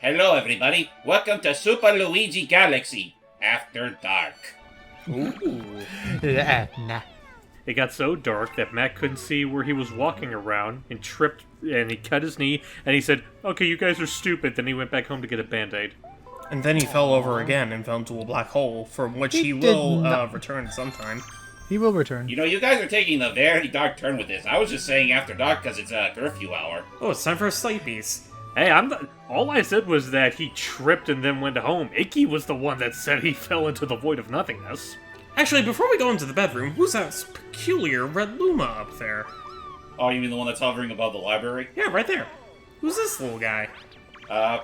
Hello, everybody. Welcome to Super Luigi Galaxy After Dark. Ooh. Nah. It got so dark that Matt couldn't see where he was walking around and tripped and he cut his knee and he said, "Okay, you guys are stupid." Then he went back home to get a Band-Aid. And then he fell over again and fell into a black hole, from which he will return sometime. He will return. You know, you guys are taking a very dark turn with this. I was just saying After Dark because it's a curfew hour. Oh, it's time for sleepies. Hey, all I said was that he tripped and then went home. Icky was the one that said he fell into the void of nothingness. Actually, before we go into the bedroom, who's that peculiar red Luma up there? Oh, you mean the one that's hovering above the library? Yeah, right there. Who's this little guy?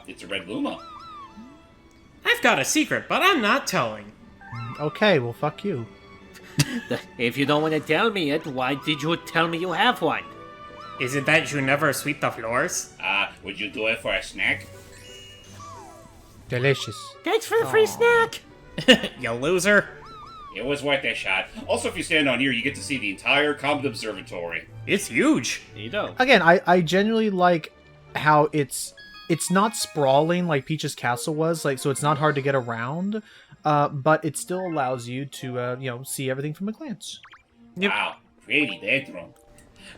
It's a red Luma. I've got a secret, but I'm not telling. Okay, well, fuck you. If you don't want to tell me it, why did you tell me you have one? Is it that you never sweep the floors? Would you do it for a snack? Delicious. Thanks for the free snack! You loser. It was worth a shot. Also, if you stand on here, you get to see the entire Comet Observatory. It's huge. You know. Again, I genuinely like how it's not sprawling like Peach's Castle was, like, so it's not hard to get around, but it still allows you to, see everything from a glance. Yep. Wow, pretty bedroom.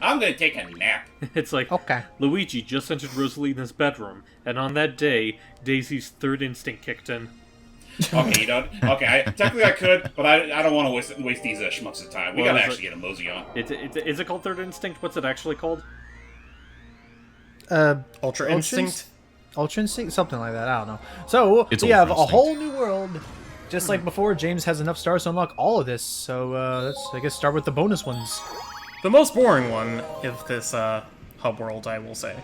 I'm gonna take a nap. It's like, Okay. Luigi just entered Rosalina's bedroom, and on that day, Daisy's third instinct kicked in. Okay, you don't. Okay, technically I could, but I don't want to waste these schmucks' time. We Well, gotta is actually get a mosey on. Is it called third instinct? What's it actually called? Ultra Instinct? Ultra Instinct? Something like that, I don't know. So, It's we have Ultra a whole new world. Just like before, James has enough stars to unlock all of this, so let's, I guess, start with the bonus ones. The most boring one of this hub world, I will say.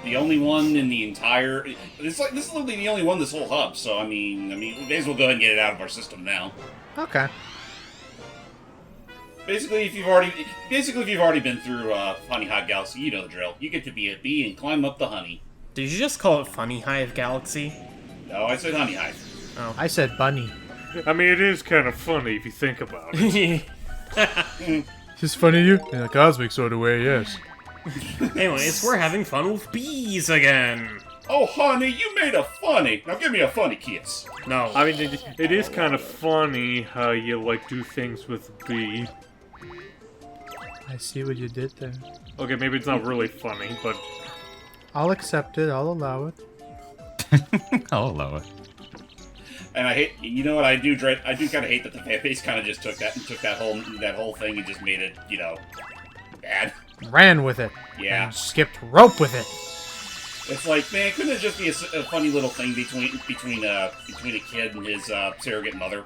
The only one in the entire. This is literally the only one in this whole hub. So I mean, we may as well go ahead and get it out of our system now. Okay. Basically, if you've already been through Honey Hot Galaxy, you know the drill. You get to be a bee and climb up the honey. Did you just call it Funny Hive Galaxy? No, I said Honey Hive. Oh. I said bunny. I mean, it is kind of funny if you think about it. It's funny to you? In a cosmic sort of way, yes. Anyways, we're having fun with bees again. Oh, honey, you made a funny. Now give me a funny kiss. No. I mean, it is kind of funny how you, do things with B. I see what you did there. Okay, maybe it's not really funny, but... I'll accept it, I'll allow it. I'll allow it. And I hate. You know what? I do kind of hate that the fan base kind of just took that whole thing and just made it, bad. Ran with it. Yeah. And skipped rope with it. It's like, man, couldn't it just be a funny little thing between a kid and his surrogate mother?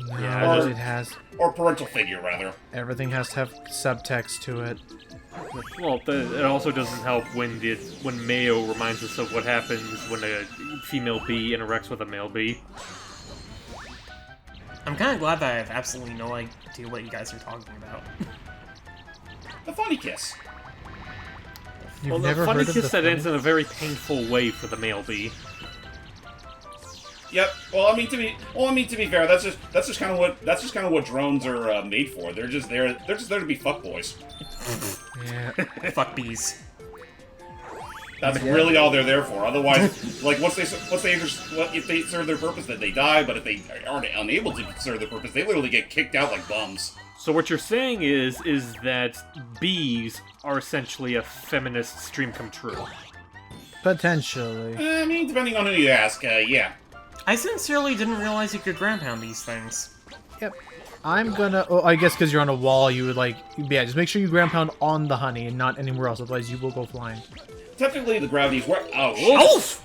No, Yeah, it has. Or parental figure, rather. Everything has to have subtext to it. Well, it also doesn't help when Mayo reminds us of what happens when a female bee interacts with a male bee. I'm kind of glad that I have absolutely no idea what you guys are talking about. The funny kiss. You've Well, never a funny heard of kiss the that ends in a very painful way for the male bee. Yep. Well, I mean to be fair, that's just kind of what drones are made for. They're just there to be fuckboys. Yeah. Fuck bees. That's really all they're there for. Otherwise, if they serve their purpose, then they die. But if they aren't unable to serve their purpose, they literally get kicked out like bums. So what you're saying is that bees are essentially a feminist dream come true. Potentially. I mean, depending on who you ask, yeah. I sincerely didn't realize you could ground pound these things. Yep. I'm gonna... Oh, I guess because you're on a wall, you would yeah, just make sure you ground pound on the honey and not anywhere else, otherwise you will go flying. Technically, the gravity's where. Oh, Oof!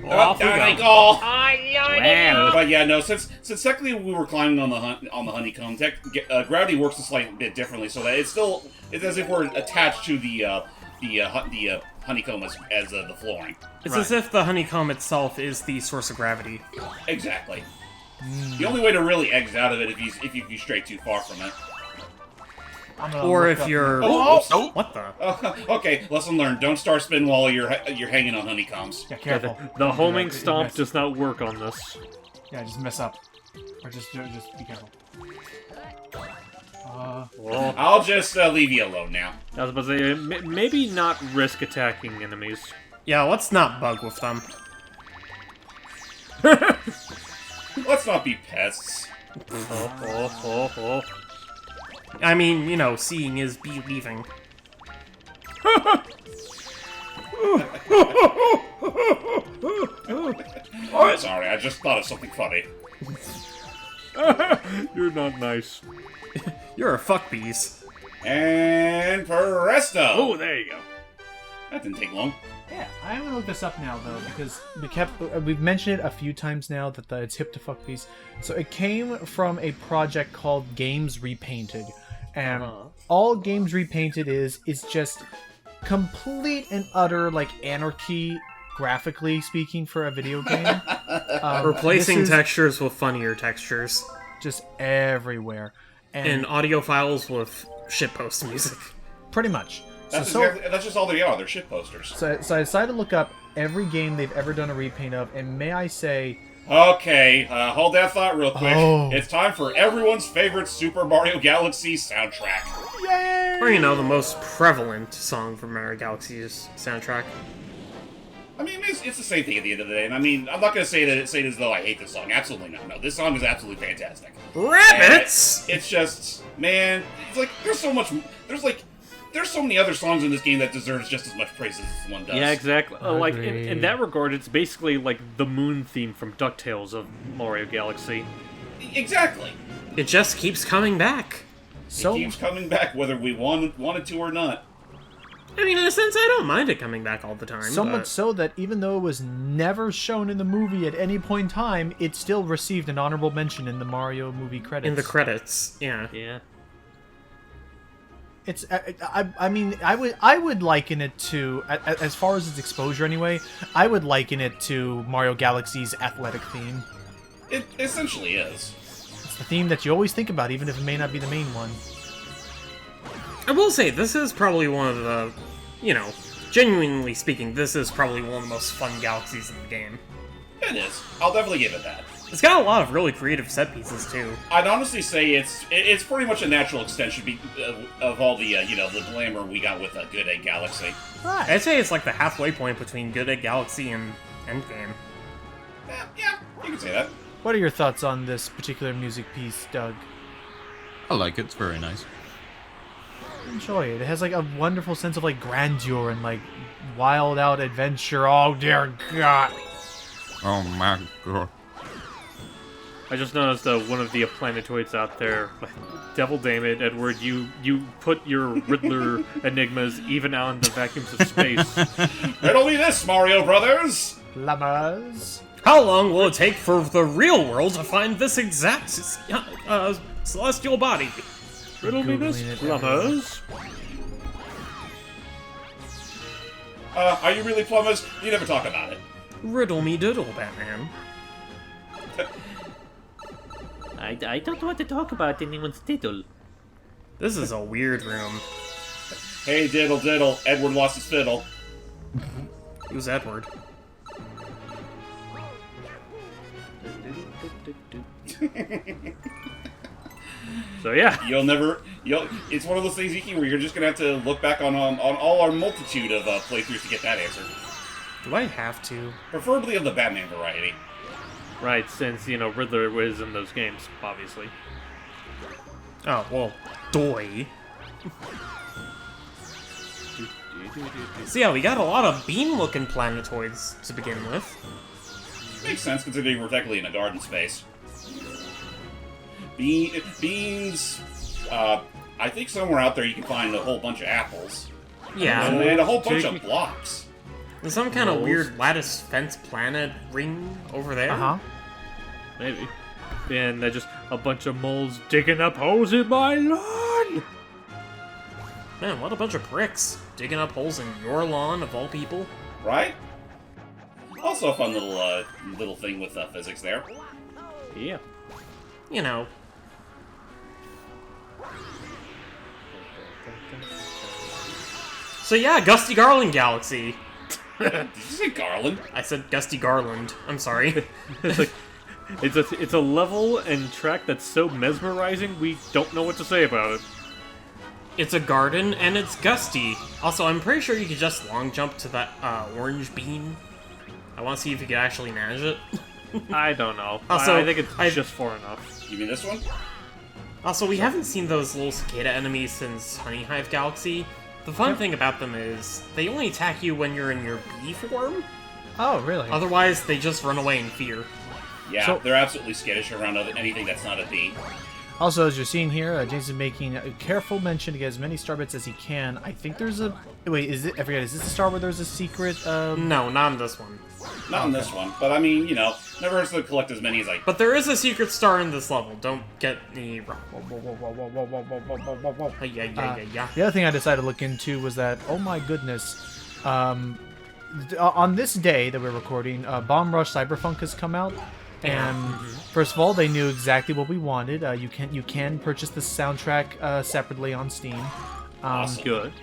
Off we go. Wow. But yeah, no. Since technically we were climbing on the honeycomb, gravity works a slight bit differently, so that it's as if we're attached to the honeycomb as the flooring. It's as if the honeycomb itself is the source of gravity. Exactly. The only way to really exit out of it if you stray too far from it. Or if you're... Oh! What the? Okay, lesson learned. Don't star spin while you're hanging on honeycombs. Yeah, careful. The homing Just stomp miss. does not work on this. Yeah, just mess up. Or just be careful. Well, I'll just leave you alone now. I was about to say, maybe not risk attacking enemies. Yeah, let's not bug with them. Let's not be pests. I mean, you know, seeing is believing. Sorry, I just thought of something funny. You're not nice. You're a fuckbees. And presto! Oh, there you go. That didn't take long. Yeah, I'm gonna look this up now though because we've mentioned it a few times now that it's hip to fuck these. So it came from a project called Games Repainted, and all Games Repainted is just complete and utter like anarchy, graphically speaking, for a video game. Replacing textures with funnier textures. Just everywhere, And audio files with shitpost music. pretty much. That's just all they are. They're shit posters. So I decided to look up every game they've ever done a repaint of, and may I say, Okay, hold that thought real quick. Oh. It's time for everyone's favorite Super Mario Galaxy soundtrack. yay! Or, you know, the most prevalent song from Mario Galaxy's soundtrack. I mean, it's the same thing at the end of the day. And I mean, I'm not going to say it as though I hate this song. Absolutely not. No, this song is absolutely fantastic. Rabbits! It's just, man, it's like, there's so many other songs in this game that deserves just as much praise as this one does. Yeah, exactly. Like in Agreed. that regard, it's basically like the moon theme from DuckTales of Mario Galaxy. Exactly. It just keeps coming back. It keeps coming back whether we wanted to or not. I mean, in a sense, I don't mind it coming back all the time. So but... much so that even though it was never shown in the movie at any point in time, it still received an honorable mention in the Mario movie credits. In the credits, yeah. Yeah. It's I mean I would liken it to as far as its exposure anyway. I would liken it to Mario Galaxy's athletic theme. It essentially is. It's the theme that you always think about, even if it may not be the main one. I will say, this is probably one of the, you know, genuinely speaking, this is probably one of the most fun galaxies in the game. It is. I'll definitely give it that. It's got a lot of really creative set pieces, too. I'd honestly say it's pretty much a natural extension of all the the glamour we got with Good Egg Galaxy. Right. I'd say it's like the halfway point between Good Egg Galaxy and Endgame. Yeah, you can say that. What are your thoughts on this particular music piece, Doug? I like it. It's very nice. Enjoy it. It has like a wonderful sense of like grandeur and like wild out adventure. Oh dear God. Oh my god. I just noticed one of the planetoids out there. Devil damn it, Edward! You put your Riddler enigmas even out in the vacuums of space. Riddle me this, Mario Brothers! Llamas. How long will it take for the real world to find this exact celestial body? Riddle me this, Googling it. plumbers. Are you really plumbers? You never talk about it. Riddle me diddle, Batman. I don't want to talk about anyone's diddle. This is a weird room. Hey, diddle diddle, Edward lost his fiddle. Who's Edward? So yeah, it's one of those things, Iki, where you're just gonna have to look back on all our multitude of playthroughs to get that answer. Do I have to? Preferably of the Batman variety. right. Since Riddler was in those games, obviously. Oh, well, doy. So yeah, we got a lot of bean-looking planetoids to begin with. Makes sense considering we're technically in a garden space. Beans. I think somewhere out there you can find a whole bunch of apples. Yeah, And a whole bunch of blocks. there's some kind of weird lattice fence planet ring over there. Uh-huh. Maybe. And just a bunch of moles digging up holes in my lawn. Man, what a bunch of bricks digging up holes in your lawn of all people. Right? Also a fun little thing with physics there. Yeah. You know. So yeah, Gusty Garland Galaxy. Did you say Garland? I said Gusty Garland. I'm sorry. It's like it's a level and track that's so mesmerizing we don't know what to say about it. It's a garden, and it's Gusty. Also, I'm pretty sure you could just long jump to that orange bean. I want to see if you could actually manage it. I don't know. Also, I think it's just far enough. You mean this one? Also, we haven't seen those little cicada enemies since Honey Hive Galaxy. The fun thing about them is, they only attack you when you're in your bee form. Oh, really? Otherwise, they just run away in fear. Yeah, So- they're absolutely skittish around anything that's not a bee. Also, as you're seeing here, James is making a careful mention to get as many star bits as he can. I think there's a... Wait, is it... I forget, is this the star where there's a secret... No, not in this one. Not in this one, but I mean, you know, never hurts to collect as many as I... But there is a secret star in this level. Don't get me wrong. Yeah. The other thing I decided to look into was that, oh my goodness, on this day that we're recording, Bomb Rush Cyberpunk has come out, and first of all, they knew exactly what we wanted. You can purchase the soundtrack separately on Steam. Awesome. Good.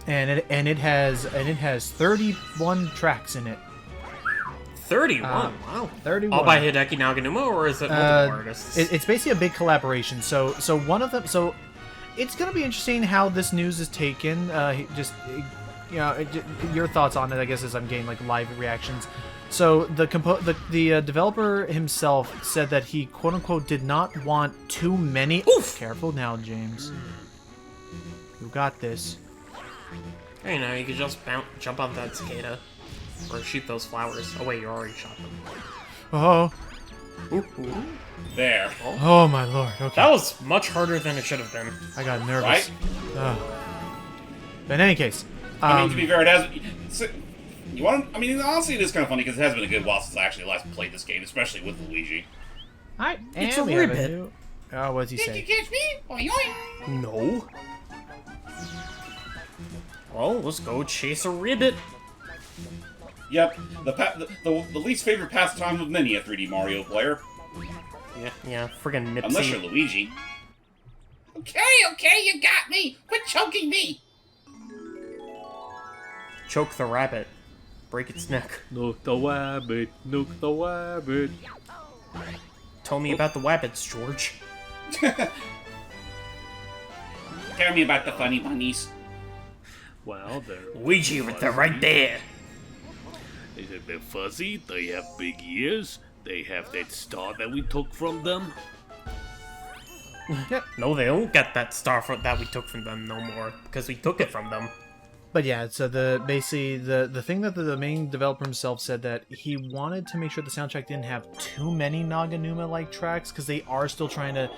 And it has 31 tracks in it. 31. Wow. 31. All by Hideki Naganuma, or is it multiple artists? It's basically a big collaboration. So one of them. So it's gonna be interesting how this news is taken. Your thoughts on it, I guess, as I'm getting like live reactions. So the developer himself said that he quote unquote did not want too many. Oof! Careful now, James. You got this. Hey, you could just jump on that cicada. Or shoot those flowers. Oh wait, you already shot them. Oh. There. Oh my lord. Okay. That was much harder than it should have been. I got nervous. Right? But in any case, I mean, to be fair, it has... You want? I mean, honestly, it is kind of funny because it has been a good while since I actually last played this game, especially with Luigi. It's a ribbit. Oh, what does he say? catch me? Oink. No. Well, let's go chase a ribbit. Yep, the least favorite pastime of many a 3D Mario player. Yeah, friggin' Nipsey. Unless you're Luigi. Okay, you got me! Quit choking me! Choke the rabbit. Break its neck. Nuke the wabbit, nuke the wabbit. Tell me about the wabbits, George. Tell me about the funny bunnies. Well, Luigi with the right there. They're fuzzy, they have big ears, they have that star that we took from them. No, they don't get that star that we took from them no more, because we took it from them. But yeah, so the thing that the main developer himself said that he wanted to make sure the soundtrack didn't have too many Naganuma-like tracks, because they are still trying to...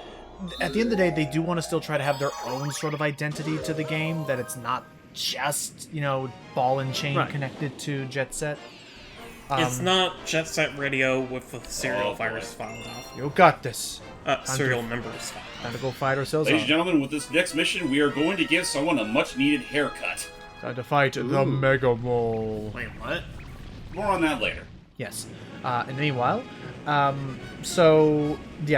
At the end of the day, they do want to still try to have their own sort of identity to the game, that it's not just, ball and chain connected to Jet Set. It's not Jet Set Radio with the serial fighters filed off. You got this. Serial numbers filed. Time to go fight ourselves Ladies and out. gentlemen, with this next mission, we are going to give someone a much-needed haircut. Time to fight the Mega Mole. Wait, what? More on that later. Yes. And meanwhile, so they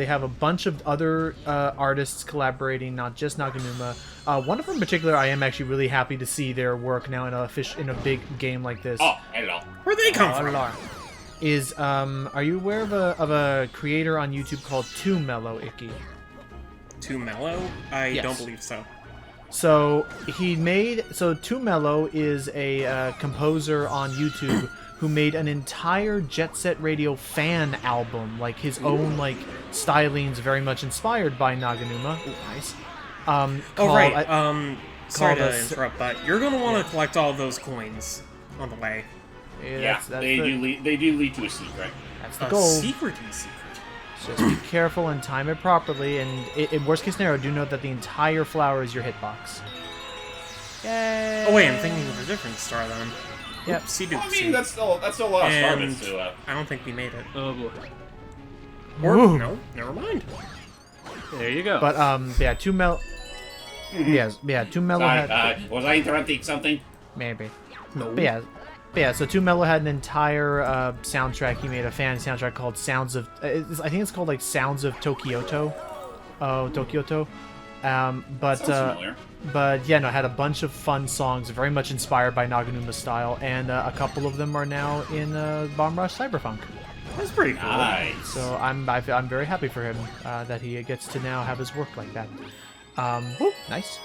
have a bunch of other artists collaborating, not just Naganuma. One of them in particular, I am actually really happy to see their work now in a big game like this. Oh, hello. Where'd they come from? Are you aware of a creator on YouTube called Too Mellow Icky? Too mellow? I Yes. don't believe so. So Too Mellow is a composer on YouTube who made an entire Jet Set Radio fan album, like his own stylings, very much inspired by Naganuma. Ooh, nice. Sorry to called interrupt, but you're gonna want to collect all those coins on the way. Yeah, they do lead to a secret. That's the A goal. secret. Just be careful and time it properly, and in worst case scenario, do note that the entire flower is your hitbox. Yay! Oh wait, I'm thinking of a different star then. Yep. Oopsie Well, I doopsie. mean, that's still a lot of And starbits to I don't think we made it. Oh boy. Or Woo. no, never mind. There you go. But yeah, Too Mellow. Too Mellow had was I interrupting something? maybe. No. But yeah. So Too Mellow had an entire soundtrack. He made a fan soundtrack called Sounds of. I think it's called Sounds of Tokyoto. Oh, Tokyoto. Sounds familiar. But yeah, no, it had a bunch of fun songs, very much inspired by Naganuma style, and a couple of them are now in Bomb Rush Cyberpunk. That's pretty cool. Nice. So I'm very happy for him that he gets to now have his work like that. Whoop, nice.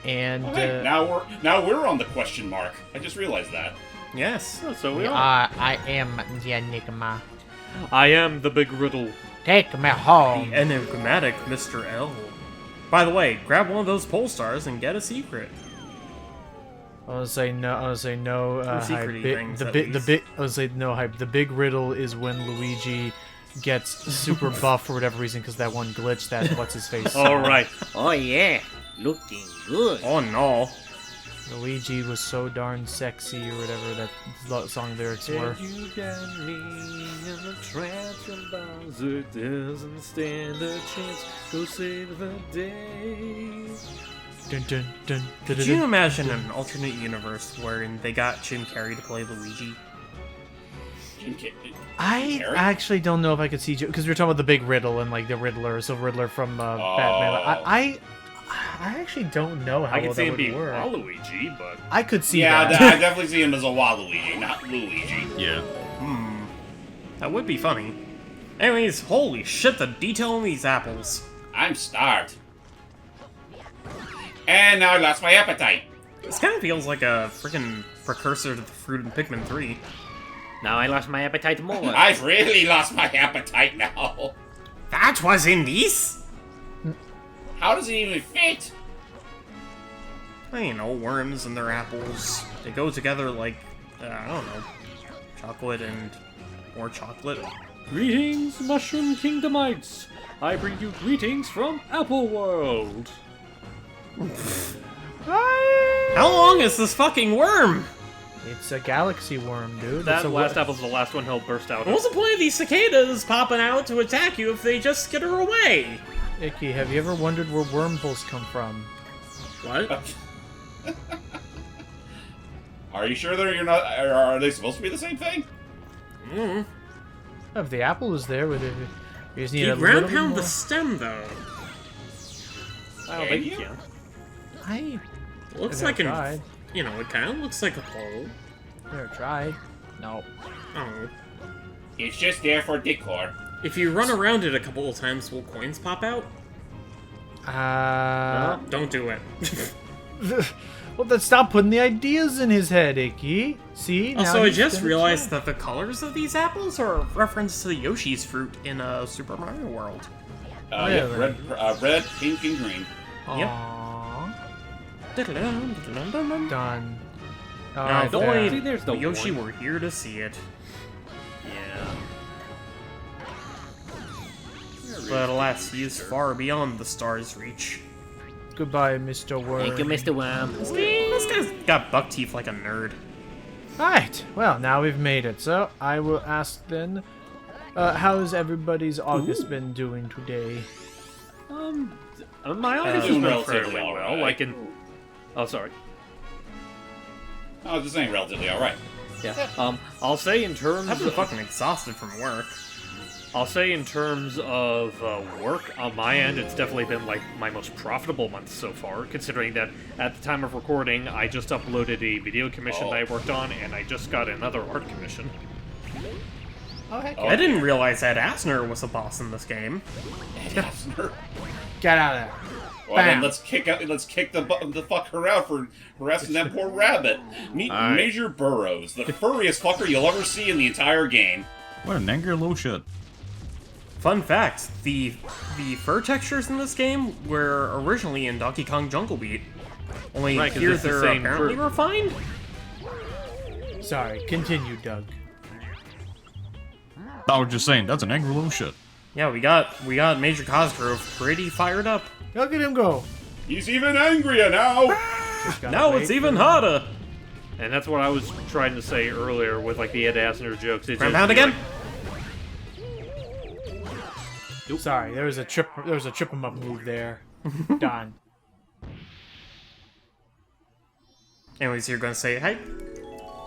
And Okay, now we're on the question mark. I just realized that. Yes. Oh, so we are. I am the enigma. I am the big riddle. Take me home. The enigmatic Mr. L. By the way, grab one of those pole stars and get a secret. I was say no. I was say no. secret-y Hype. things, The at big. The least. big. I was say no hype. The big riddle is when Luigi gets super buff for whatever reason because that one glitch that what's his face. All right. Oh yeah, looking good. Oh no. Luigi was so darn sexy or whatever that song lyrics were. You got me in the trance and Bowser doesn't stand a chance. Go save the day. Dun, dun, dun, dun, Could dun, you dun. imagine an alternate universe wherein they got Jim Carrey to play Luigi? I Carrey? actually don't know if I could see because we're talking about the big riddle and like the Riddler, so Riddler from Batman. I actually don't know how I can well see that him would being work. Waluigi, but I could see Yeah, that. I definitely see him as a Waluigi, not Luigi. Yeah. That would be funny. Anyways, holy shit, the detail in these apples. I'm starved. And now I lost my appetite. This kind of feels like a freaking precursor to the Fruit in Pikmin 3. Now I lost my appetite more. I've really lost my appetite now. That was in these? How does it even fit? You know, worms and their apples. They go together like, I don't know, chocolate and more chocolate. greetings, Mushroom Kingdomites. I bring you greetings from Apple World. How long is this fucking worm? It's a galaxy worm, dude. That It's a last wor- apple's the last one he'll burst out What's of. the point of these cicadas popping out to attack you if they just skitter away? Icky, have you ever wondered where wormholes come from? What? Are you sure you're not? Are they supposed to be the same thing? Mm. If the apple was there, would it? You just need You a ground little bit pound more. the stem, though. I don't Can think you? you can. I Looks never like an... tried. You know, it kind of looks like a pole. Never tried. No. Oh. It's just there for decor. If you run around it a couple of times, will coins pop out? Don't do it. Well, then stop putting the ideas in his head, Icky. See? Also, now I he's just gonna realized try. that the colors of these apples are a reference to the Yoshi's fruit in Super Mario World. Yeah, Really? red, pink, and green. Yep. Aww. Dun. Done. No, Alright, don't there. worry, See, there's no Yoshi, point. we're here to see it. Yeah. But alas, he is far beyond the star's reach. Goodbye, Mr. Worm. Thank you, Mr. Worm. This guy's got buck teeth like a nerd. Alright, well, now we've made it. So, I will ask then, how's everybody's August been doing today? My August has doing been relatively fairly well. alright. Like in... Oh, sorry. I was just saying relatively alright. Yeah. I'll say in terms I've been of... fucking exhausted from work. I'll say in terms of work, on my end, it's definitely been, like, my most profitable month so far, considering that at the time of recording, I just uploaded a video commission that I worked on, and I just got another art commission. Oh, I didn't realize that Asner was a boss in this game. Get out of there. Well, then Bam. let's kick the fucker out for harassing that poor rabbit. Meet Alright. Major Burrows, the furriest fucker you'll ever see in the entire game. What an angry little shit. Fun fact, the fur textures in this game were originally in Donkey Kong Jungle Beat. Only Right, 'cause here it's the they're same apparently fur. refined? Sorry, continue, Doug. I was just saying, that's an angry little shit. Yeah, we got Major Cosgrove pretty fired up. Look at him go. He's even angrier now. Now it's even hotter! And that's what I was trying to say earlier with, like, the Ed Asner jokes. It Ground just- pound again? Sorry, there was a trip 'em up move there. Done. Anyways, you're gonna say hi?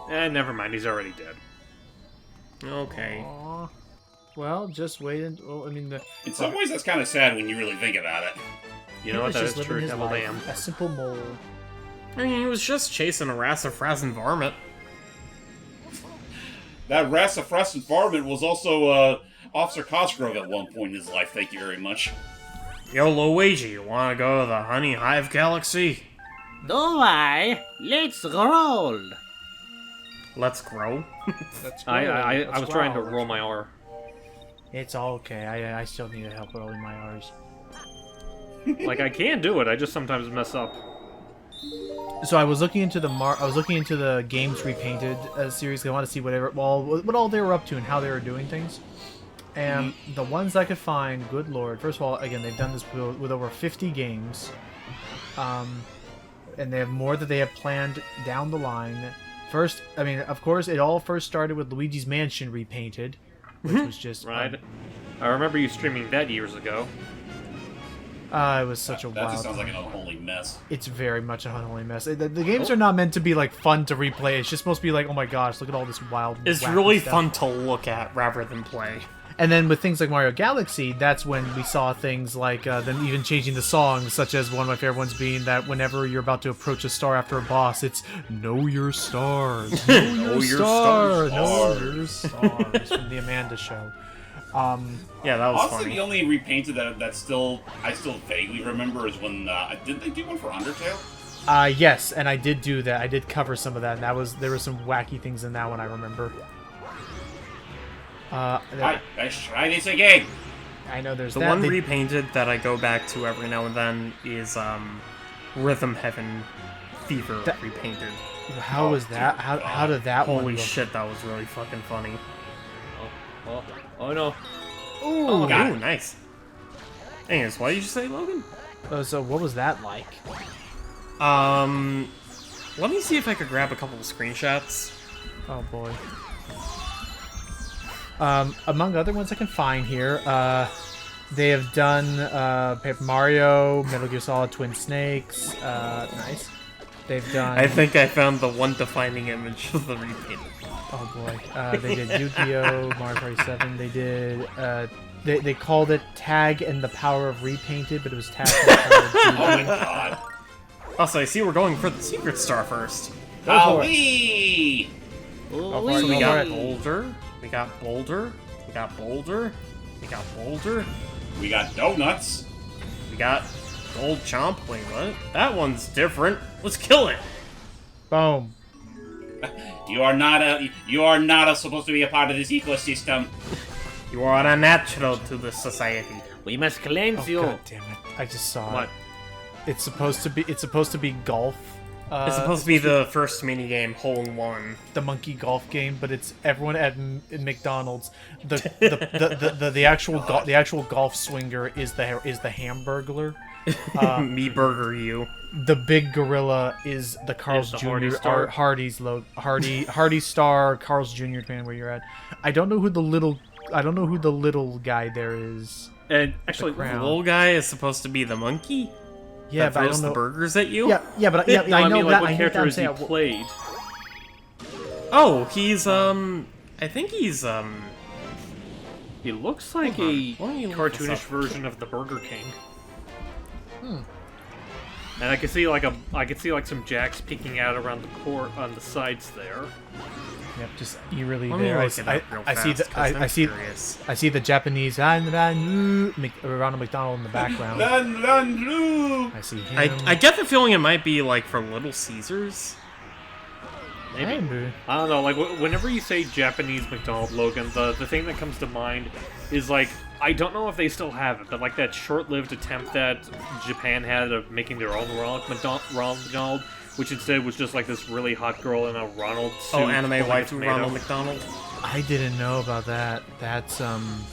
Never mind, he's already dead. Okay. Aw. Well, just wait until. I mean, the. In some ways, that's kind of sad when you really think about it. You know what, was that just is true, living his Devil life. Damn. A simple mole. I mean, he was just chasing a Rassafrazen varmint. That Rassafrastin varmint was also Officer Cosgrove at one point in his life. Thank you very much. Yo, Luigi, you wanna go to the Honey Hive Galaxy? Do I? Let's roll. Let's grow. I was trying to roll my R. It's all okay. I still need help rolling my R's. Like, I can do it, I just sometimes mess up. So I was looking into the Games Repainted series. I want to see what all they were up to and how they were doing things. And the ones I could find, good lord. First of all, again, they've done this with over 50 games. And they have more that they have planned down the line. First, I mean, of course, it all first started with Luigi's Mansion Repainted, which was just... Right. I remember you streaming that years ago. It was such a That wild just sounds like time. an unholy mess. It's very much an unholy mess. The games are not meant to be like fun to replay. It's just supposed to be like, oh my gosh, look at all this wild. It's wacky really stuff. fun to look at rather than play. And then with things like Mario Galaxy, that's when we saw things like them even changing the songs, such as one of my favorite ones being that whenever you're about to approach a star after a boss, it's "Know Your Stars, Know Your Stars, Know Your Stars" from the Amanda Show. Yeah, that was Honestly, funny. the only repainted that I still vaguely remember is when did they do one for Undertale? Yes, and I did do that. I did cover some of that, and there were some wacky things in that one I remember. Let's try this again. I know there's The that. one They- repainted that I go back to every now and then is Rhythm Heaven Fever repainted. How was that? How did that one Holy look? shit, that was really fucking funny. Oh no. Ooh, got Ooh, nice. Anyways, what did you say, Logan? so what was that like? Let me see if I could grab a couple of screenshots. Oh boy. Among other ones I can find here, they have done Paper Mario, Metal Gear Solid Twin Snakes. Nice. They've done. I think I found the one defining image of the repainted. Oh boy. They did Yu-Gi-Oh, Mario Party 7. They did. They called it Tag and the Power of Repainted, but it was Tag and the Power of Oh my Repainted. god. Also, I see we're going for the secret star first. Go for it. Wee! So we got Boulder, we got Boulder, we got Boulder, we got Boulder, We got donuts. we got Gold Chomp. Wait, what? That one's different. Let's kill it. Boom. You are not supposed to be a part of this ecosystem. You are unnatural to this society. We must cleanse Oh, you. God damn it! I just saw What? it. It's supposed to be golf. It's supposed to be the first minigame, Hole in One. The monkey golf game, but it's everyone at McDonald's. The actual golf swinger is the Hamburglar. Me burger you. The big gorilla is the Carl's the Jr. Hardy Star. Hardy Star, Carl's Jr. depending on where you're at. I don't know who the little guy there is. And actually, The crown. The little guy is supposed to be the monkey Yeah, that but I throws don't know. the burgers at you. Yeah, but I know I mean, like, that. what I know character that. has he played? Oh, he's I think he's He looks like Hold on. a Let me look this cartoonish up. version of the Burger King. And I can see like some jacks peeking out around the court on the sides there. Yep, just eerily Let me there. look it up real I see fast, 'cause I'm curious. I see the Japanese Ronald McDonald in the background. Run, blue. I see him. I get the feeling it might be like for Little Caesars. Maybe. I don't know, like, whenever you say Japanese McDonald, Logan, the thing that comes to mind is, like, I don't know if they still have it, but, like, that short-lived attempt that Japan had of making their own Ronald McDonald, which instead was just, like, this really hot girl in a Ronald suit. Oh, anime holding a wife tomato. Ronald McDonald. I didn't know about that. That's And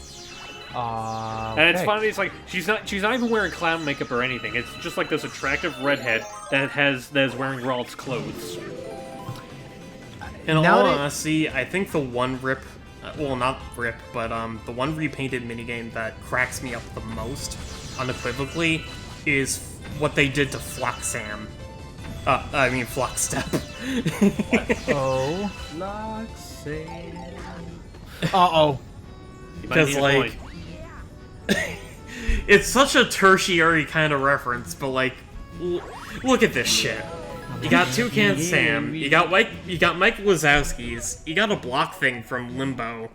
it's okay. funny, it's like, she's not even wearing clown makeup or anything, it's just, like, this attractive redhead that is wearing Ronald's clothes. In all Nowadays- honesty, I think the one well, not rip, but the one repainted minigame that cracks me up the most, unequivocally, is what they did to Floxam. I mean Flockstep. Oh. Uh-oh. You might Because, need a like, point. it's such a tertiary kind of reference, but like, look at this shit. You got Toucan Sam, you got Mike Wazowski's, you got a block thing from Limbo,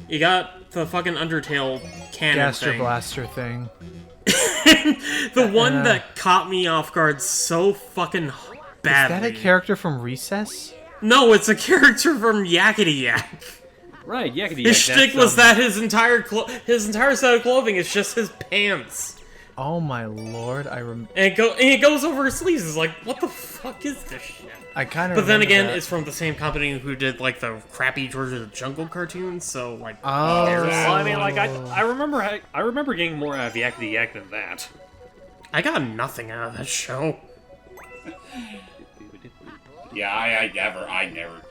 you got the fucking Undertale cannon Gaster thing. Blaster thing. The one that caught me off guard so fucking badly. Is that a character from Recess? No, it's a character from Yakety Yak. Right, Yakety Yak. His shtick was that his entire set of clothing is just his pants. Oh my lord, And it goes over his sleeves. It's like, what the fuck is this shit? I kind of. But then again, it's from the same company who did like the crappy George of the Jungle cartoons. So like, Oh. there's Well, I mean, like, that. I remember getting more out of Yakety Yak than that. I got nothing out of that show. Yeah, I never.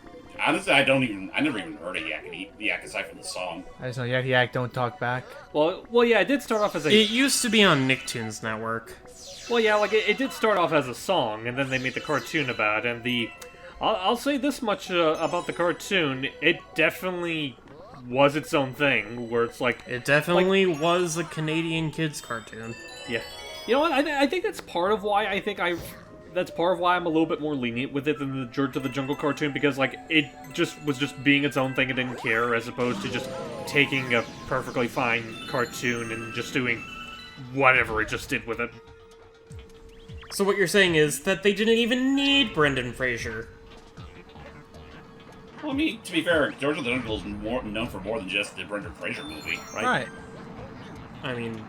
Honestly, I never even heard of Yakety Yak aside from the song. I just know Yakety Yak don't talk back. Well, yeah, it did start off as a. It used to be on Nicktoons Network. Well, yeah, like it did start off as a song, and then they made the cartoon about it. And I'll say this much about the cartoon: it definitely was its own thing, where it's like It definitely was a Canadian kids cartoon. yeah, you know what? I think that's part of why that's part of why I'm a little bit more lenient with it than the George of the Jungle cartoon, because like it was just being its own thing and didn't care, as opposed to just taking a perfectly fine cartoon and just doing whatever it just did with it. So what you're saying is that they didn't even need Brendan Fraser. Well, I mean, to be fair, George of the Jungle is known for more than just the Brendan Fraser movie, right? Right. I mean,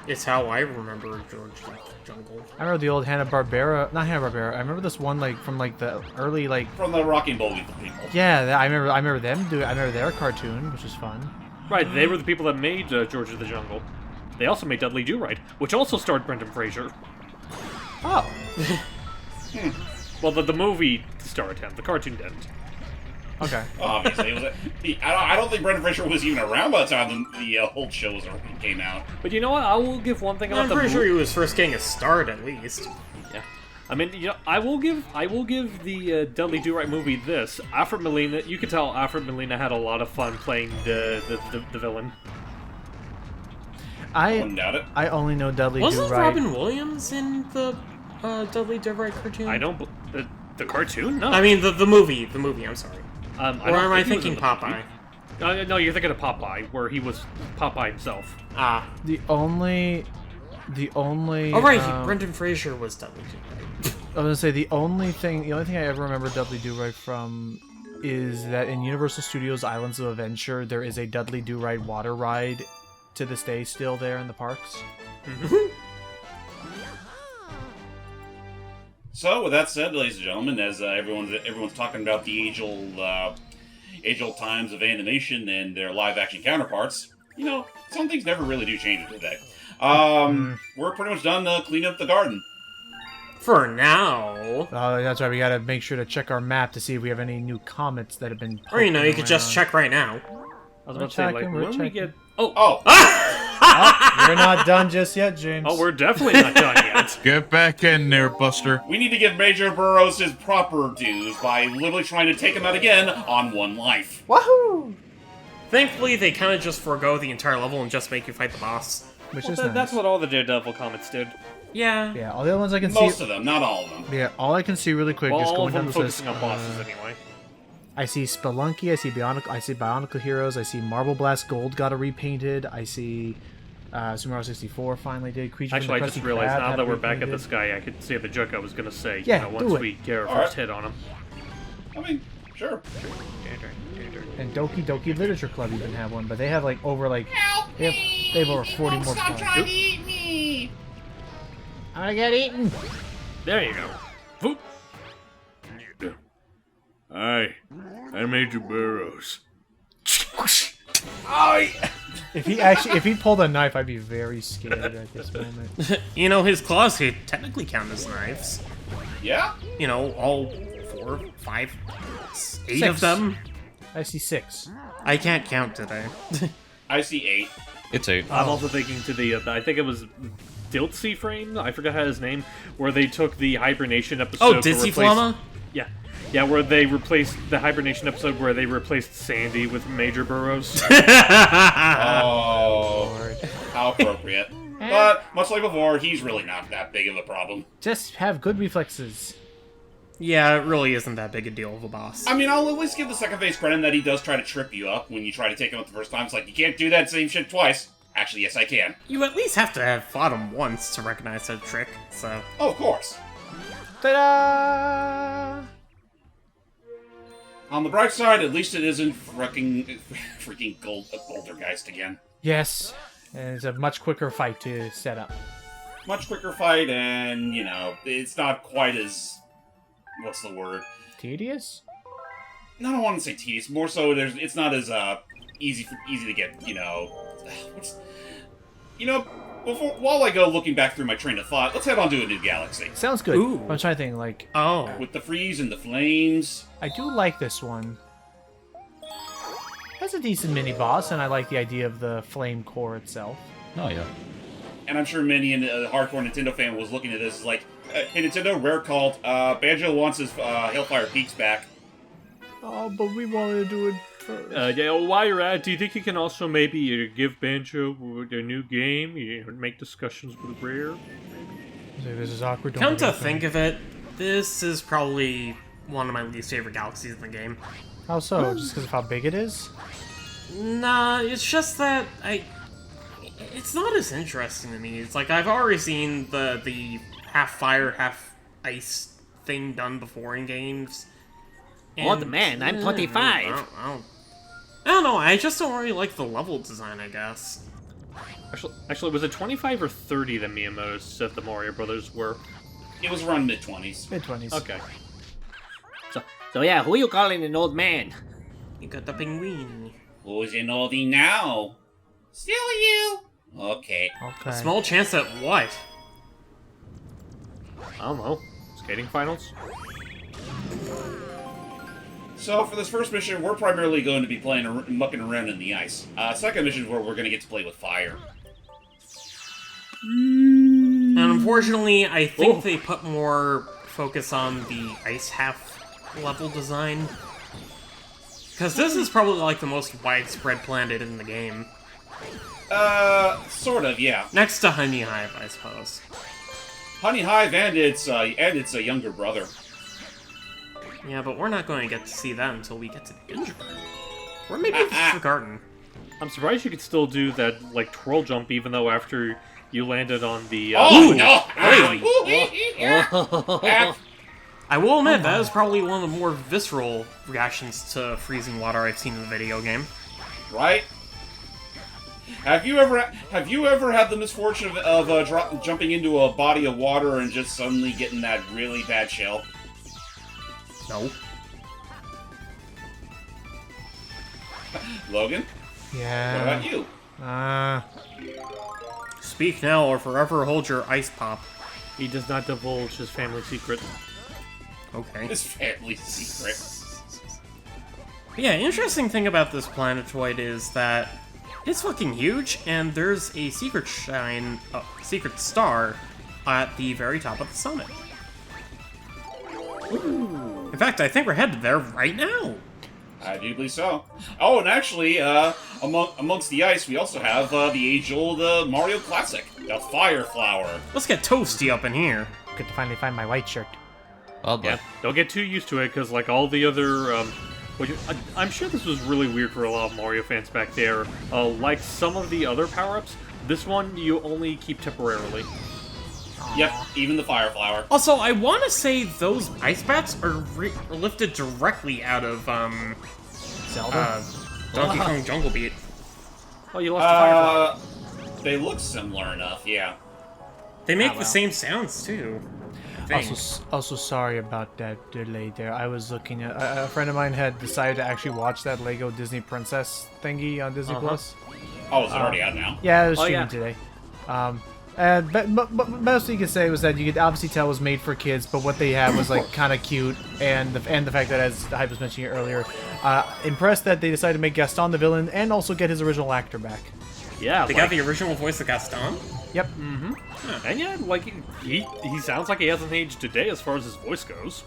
it's how I remember George of the Jungle. I remember the old Hanna-Barbera, not Hanna-Barbera. I remember this one like from like the early like. From the Rocky and Bullwinkle people. Yeah, I remember them doing. I remember their cartoon, which was fun. Right, they were the people that made George of the Jungle. They also made Dudley Do-Right, which also starred Brendan Fraser. Oh. Well, the movie starred him. The cartoon didn't. Okay. Obviously, I don't think Brendan Fraser was even around by the time the whole show came out. But you know what? I will give one thing about I'm the pretty movie. sure he was first getting a start at least. Yeah. I mean, you know, I will give the Dudley Do-Right movie this. Alfred Molina, you could tell Alfred Molina had a lot of fun playing the villain. Wouldn't doubt it. I only know Dudley Wasn't Do-Right. Robin Williams in the Dudley Do-Right cartoon? I don't... the cartoon? No. I mean, the movie, I'm sorry. I Or don't am I think he thinking was in the Popeye? movie. No, you're thinking of Popeye, where he was Popeye himself. Ah. The only. Oh, right, Brendan Fraser was Dudley Do-Right. I was gonna say the only thing I ever remember Dudley Do-Right from is that in Universal Studios Islands of Adventure there is a Dudley Do-Right water ride to this day still there in the parks. So, with that said, ladies and gentlemen, as everyone's talking about the age-old times of animation and their live-action counterparts, you know, some things never really do change today. We're pretty much done cleaning up the garden. For now. Oh, that's right. We gotta make sure to check our map to see if we have any new comets that have been. Or, you know, you could poking just around. check right now. I was about to say, like, we're when we checking. get... Oh, We're not done just yet, James. Oh, we're definitely not done yet. Get back in there, Buster. we need to give Major Burrows his proper dues by literally trying to take him out again on One Life. Wahoo! Thankfully, they kind of just forego the entire level and just make you fight the boss. Which Well, is nice. that's what all the Daredevil comics did. Yeah. Yeah, all the other ones I can Most see. of them, not all of them. Yeah, all I can see really quick, Well, just all going of down them this list. focusing on bosses anyway. I see Spelunky, I see Bionicle Heroes, I see Marble Blast Gold got a repainted, I see Super Mario 64 finally did. Creature from Actually, the I just Krusty realized Krab now had that it we're back at repainted. this guy, I could say the joke I was gonna say. Yeah, once do it. we get our Alright. first hit on him. I mean, sure. And Doki Doki Literature Club even have one, but they have like over like they have over 40 more points. eat me! I'm gonna get eaten. There you go. Voop. Hi, I'm Major Burrows. If he pulled a knife, I'd be very scared at this moment. You know, his claws could technically count as knives. Yeah? You know, all 4, 5, 8 6. of them. I see 6. I can't count today. I see 8. It's 8. I'm also thinking to the, I think it was Diltsy Frame? I forgot how his name, where they took the hibernation episode Oh, to Dizzy replace- Flama? Yeah. Yeah, where they replaced the hibernation episode where they replaced Sandy with Major Burrows. Oh, how appropriate. But, much like before, he's really not that big of a problem. Just have good reflexes. Yeah, it really isn't that big a deal of a boss. I mean, I'll at least give the second phase credit that he does try to trip you up when you try to take him out the first time. It's like, you can't do that same shit twice. Actually, yes, I can. You at least have to have fought him once to recognize that trick, so... Oh, of course. Ta-da! On the bright side, at least it isn't freaking Goldergeist again. Yes, and it's a much quicker fight to set up. Much quicker fight, and, you know, it's not quite as... What's the word? Tedious? I don't want to say tedious. More so, it's not as easy to get. You know, while I go looking back through my train of thought, let's head on to a new galaxy Sounds good. Ooh. I'm trying to think, like, Oh. with the freeze and the flames. I do like this one. Has a decent mini boss, and I like the idea of the flame core itself. Oh, yeah. And I'm sure many in the hardcore Nintendo fan was looking at this like, hey Nintendo, Rare called. Banjo wants his Hellfire Peaks back. Oh, but we wanted to do it first. Yeah, while you're at it, do you think you can also maybe give Banjo a new game? Make discussions with Rare? This is awkward. Come to think of it, this is probably one of my least favorite galaxies in the game. How so? Just because of how big it is? Nah, it's just that it's not as interesting to me. It's like I've already seen the half fire, half ice thing done before in games. Old man, I'm 25. I don't know, I just don't really like the level design, I guess. Actually, was it 25 or 30 that Miyamoto said the Mario Brothers were? It was around mid-20s. Mid-20s. Okay. So yeah, who you calling an old man? You got the penguin. Who's in oldie now? Still you. Okay. Okay. Small chance at what? I don't know. Skating finals? So for this first mission, we're primarily going to be mucking around in the ice. Second mission is where we're going to get to play with fire. And unfortunately, I think they put more focus on the ice half level design. Because this is probably like the most widespread planet in the game. Sort of, yeah. Next to Honey Hive, I suppose. Honey Hive and its younger brother. Yeah, but we're not going to get to see that until we get to the intro. Or maybe it's forgotten. I'm surprised you could still do that, like, twirl jump, even though after you landed on the... Oh, no! I will admit, that is probably one of the more visceral reactions to freezing water I've seen in the video game. Right? Have you ever had the misfortune of jumping into a body of water and just suddenly getting that really bad chill? No. Logan? Yeah. What about you? Speak now or forever hold your ice pop. He does not divulge his family secret. Okay. His family secret. But yeah, interesting thing about this planetoid is that it's fucking huge, and there's a secret star at the very top of the summit. In fact, I think we're headed there right now. I do believe so. Oh, and actually, amongst the ice, we also have the age-old Mario classic, the Fire Flower. Let's get toasty up in here. Good to finally find my white shirt. Oh, boy. Yeah, don't get too used to it, because like all the other, I'm sure this was really weird for a lot of Mario fans back there. Like some of the other power-ups, this one you only keep temporarily. Yep, even the Fire Flower. Also, I want to say those ice bats are lifted directly out of, Zelda? Donkey Kong Jungle Beat. Oh, you lost the Firefly. They look similar enough, yeah. They make the same sounds, too. I think. Also, sorry about that delay there. I was looking at... a friend of mine had decided to actually watch that Lego Disney Princess thingy on Disney+. Plus. Oh, it's already out now. Yeah, it was Oh, streaming yeah. today. But most you could say was that you could obviously tell it was made for kids, but what they had was like kind of cute, and the fact that, as Hype was mentioning earlier, impressed that they decided to make Gaston the villain and also get his original actor back. Yeah, They got the original voice of Gaston? Yep. and yeah, like he sounds like he hasn't aged today as far as his voice goes.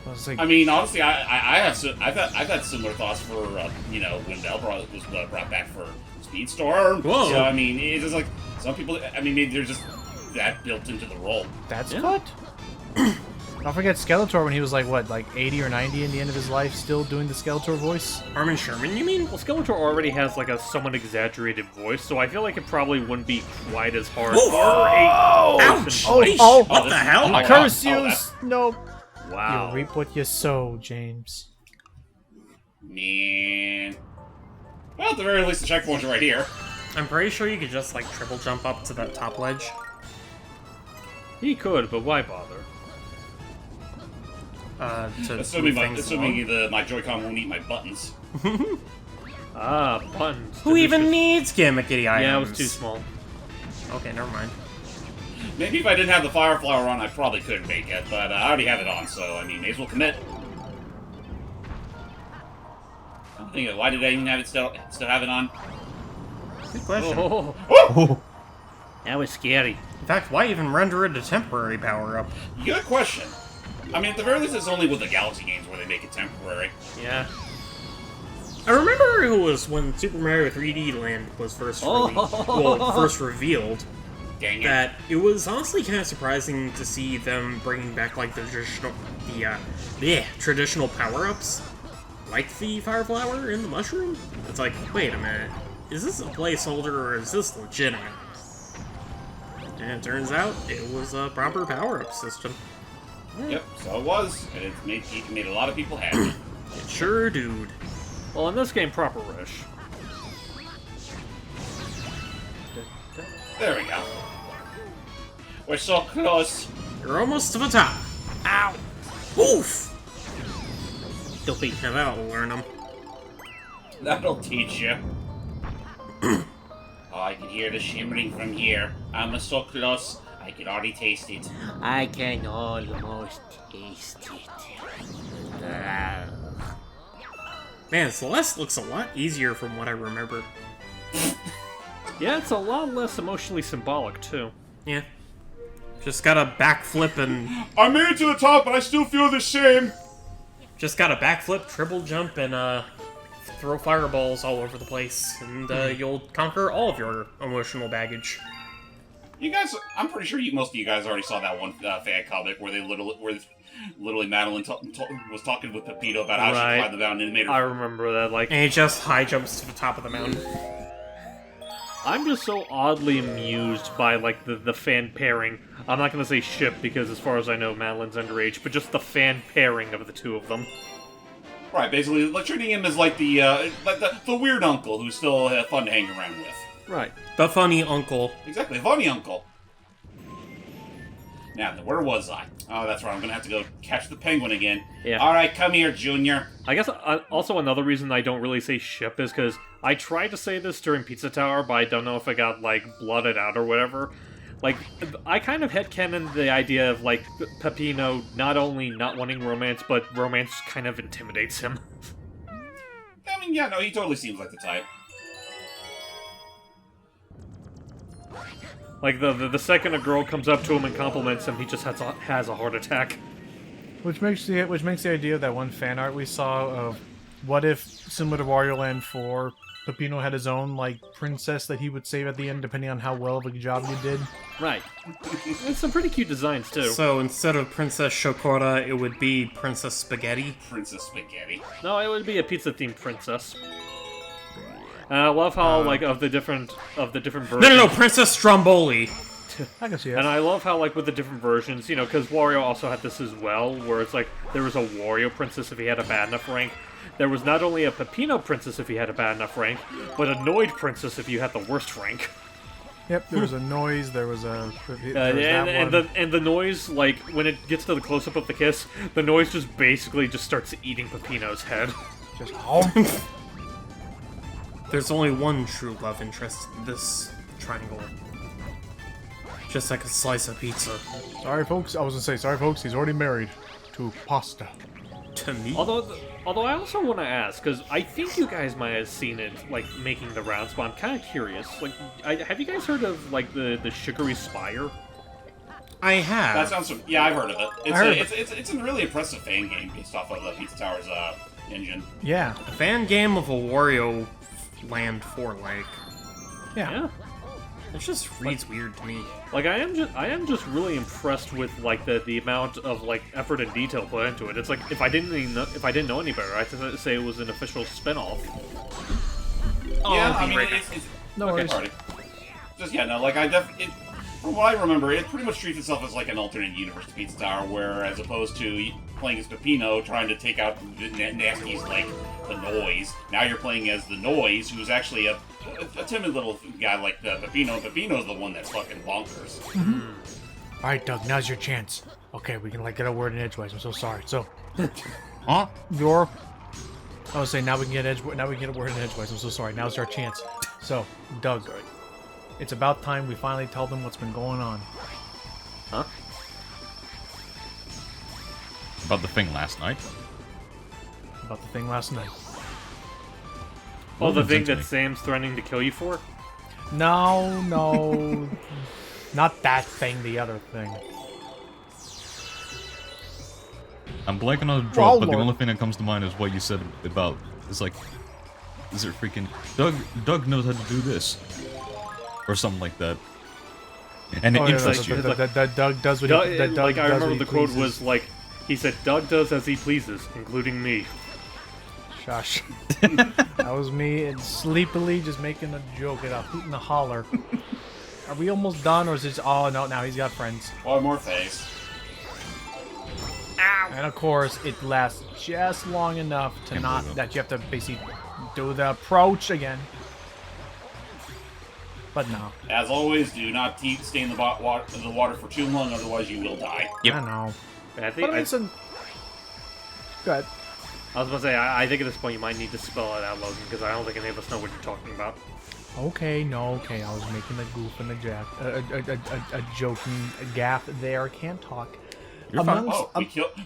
I was like, I mean, honestly, I've had similar thoughts for when Battlerock was brought back for Speedstorm. Whoa. So I mean, it's just like some people. I mean, maybe they're just that built into the role. that's Yeah. what? Don't forget Skeletor when he was like, what, like 80 or 90 in the end of his life, still doing the Skeletor voice? Armin Sherman, you mean? Well, Skeletor already has like a somewhat exaggerated voice, so I feel like it probably wouldn't be quite as hard for a Ouch! What the hell? my Curse God. you! No. Wow. You reap what you sow, James. Man. Well, at the very least, the checkpoints are right here. I'm pretty sure you could just, like, triple jump up to that top ledge. He could, but why bother? To Assuming move things along. my Joy-Con won't eat my buttons. Ah, buttons. Who even Delicious. needs gimmickety items? Yeah, it was too small. Okay, never mind. Maybe if I didn't have the Fire Flower on, I probably could make it, but I already have it on, so, I mean, may as well commit. I'm thinking, why did I even have it still have it on? Good question. Oh, That was scary. In fact, why even render it a temporary power-up? Good question. I mean, at the very least, it's only with the Galaxy games where they make it temporary. yeah. I remember it was when Super Mario 3D Land was first first revealed. Dang it. That it was honestly kind of surprising to see them bringing back like the traditional power-ups, like the Fire Flower and the Mushroom. It's like, wait a minute, is this a placeholder or is this legitimate? And it turns out it was a proper power-up system. Yep, so it was, and it made a lot of people happy. It sure dude. Well, in this game, proper Rish. There we go. We're so close. You're almost to the top. Ow! Oof! Stupid. Now that'll learn them. That'll teach you. Oh, I can hear the shimmering from here. I'm so close, I can already taste it. I can almost taste it. Man, Celeste looks a lot easier from what I remember. Yeah, it's a lot less emotionally symbolic, too. Yeah. Just gotta backflip and... I made it to the top, but I still feel the shame. Just gotta backflip, triple jump, and throw fireballs all over the place. And you'll conquer all of your emotional baggage. You guys, I'm pretty sure most of you guys already saw that one fan comic where literally Madeline was talking with Pepito about how she climbed the mountain and made her... I remember that, like... And he just high jumps to the top of the mountain. I'm just so oddly amused by, like, the fan pairing. I'm not gonna say ship, because as far as I know, Madeline's underage, but just the fan pairing of the two of them. Right, basically, like, treating him as like the weird uncle who's still fun to hang around with. Right. The funny uncle. Exactly, funny uncle. Now, where was I? Oh, that's right, I'm gonna have to go catch the penguin again. Yeah. Alright, come here, Junior. I guess also another reason I don't really say ship is because I tried to say this during Pizza Tower, but I don't know if I got, like, blotted out or whatever. Like, I kind of headcanon the idea of, like, Peppino not only not wanting romance, but romance kind of intimidates him. I mean, yeah, no, he totally seems like the type. Like, the second a girl comes up to him and compliments him, he just has a heart attack. Which makes the idea of that one fan art we saw of what if, similar to Wario Land 4, Peppino had his own, like, princess that he would save at the end depending on how well of a job you did. Right. It's some pretty cute designs, too. So instead of Princess Shokora, it would be Princess Spaghetti. Princess Spaghetti. No, it would be a pizza-themed princess. And I love how, like, of the different versions... No, Princess Stromboli! I can see it. And I love how, like, with the different versions, you know, because Wario also had this as well, where it's like, there was a Wario princess if he had a bad enough rank. There was not only a Peppino princess if he had a bad enough rank, but a Noid princess if you had the worst rank. Yep, there was a noise, there was a... And the noise, like, when it gets to the close-up of the kiss, the noise just basically just starts eating Peppino's head. Just There's only one true love interest in this triangle. Just like a slice of pizza. Sorry, folks. I was gonna say, sorry, folks. He's already married to pasta. To me? Although I also want to ask, because I think you guys might have seen it, like, making the rounds, but I'm kind of curious. Like, have you guys heard of, like, the Sugary Spire? I have. That sounds... Yeah, I've heard of it. It's a really impressive fan game based off of the Pizza Tower's engine. Yeah. A fan game of a Wario Land 4 like. Yeah. It just reads weird to me. Like I am just really impressed with like the amount of like effort and detail put into it. It's like if I didn't know any better, I'd say it was an official spin-off. Yeah, I mean, it's No okay, worries. party. Just like from what I remember, it pretty much treats itself as like an alternate universe to Pizza Tower, where as opposed to playing as Peppino trying to take out the nasties like the Noise, now you're playing as the Noise, who's actually a timid little guy like Peppino. Peppino's the one that's fucking bonkers. All right, Doug, now's your chance. Okay, we can like get a word in edgewise. I'm so sorry. So, Huh? I was saying now we can get now we can get a word in edgewise. I'm so sorry. Now's our chance. So, Doug, it's about time we finally tell them what's been going on. Huh? About the thing last night. About the thing last night. Oh, the What thing into that me? Sam's threatening to kill you for? No, not that thing. The other thing. I'm blanking on the Oh, drop, but the Lord. only thing that comes to mind is what you said about. It's like, is it freaking Doug knows how to do this, or something like that, and it Oh, yeah, interests you. Doug does what Doug, he. Doug like I does remember what he the quote pleases. was like, he said, "Doug does as he pleases, including me." Shush. That was me and sleepily just making a joke at a hoot and a holler. Are we almost done, or is it? Oh no! Now he's got friends. One more phase. And of course, it lasts just long enough to Can't not believe it. that you have to basically do the approach again. But no, As always, do not stay in the water for too long, otherwise you will die. Yep. I know. I think But I mean, so... Go ahead. I was gonna say I think at this point you might need to spell it out, Logan, because I don't think any of us know what you're talking about. Okay, no, okay. I was making a goof and a jack, a joking gaff there. Can't talk. You're fine. Oh,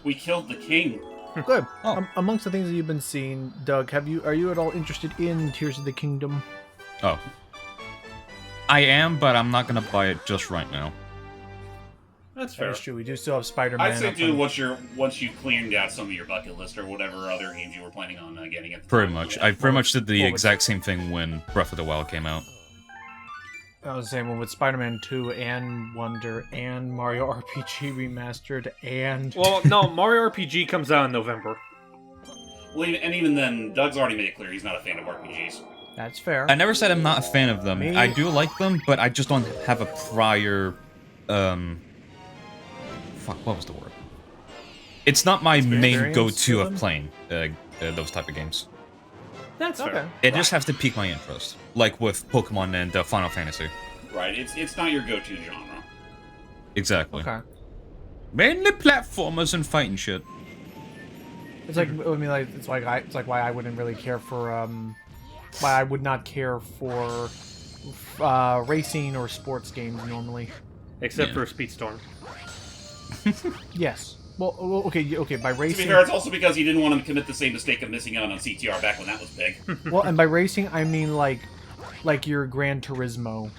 we killed the king. Good. Oh. Amongst the things that you've been seeing, Doug, are you at all interested in Tears of the Kingdom? Oh, I am, but I'm not gonna buy it just right now. That's fair. That's true. We do still have Spider-Man. I'd say up do on- once you cleared out some of your bucket list or whatever other games you were planning on getting at the Pretty time. much. Yeah. I pretty much did the Well, exact same thing when Breath of the Wild came out. I was saying, well, with Spider-Man 2 and Wonder and Mario RPG Remastered and... Well, no, Mario RPG comes out in November. Well, even then, Doug's already made it clear he's not a fan of RPGs. That's fair. I never said I'm not a fan of them. Me- I do like them, but I just don't have a prior, fuck, what was the word? It's not my main Experience go-to with of them? playing those type of games. That's Okay. fair. It just has to pique my interest, like with Pokemon and Final Fantasy. Right, it's not your go-to genre. Exactly. Okay. Mainly platformers and fighting shit. It's like, I mean, like, it's like why I wouldn't really care for, why I would not care for, racing or sports games normally. Except Yeah. for Speedstorm. Yes. Well, okay, by To be racing... fair, it's also because he didn't want to commit the same mistake of missing out on CTR back when that was big. Well, and by racing, I mean, like your Gran Turismo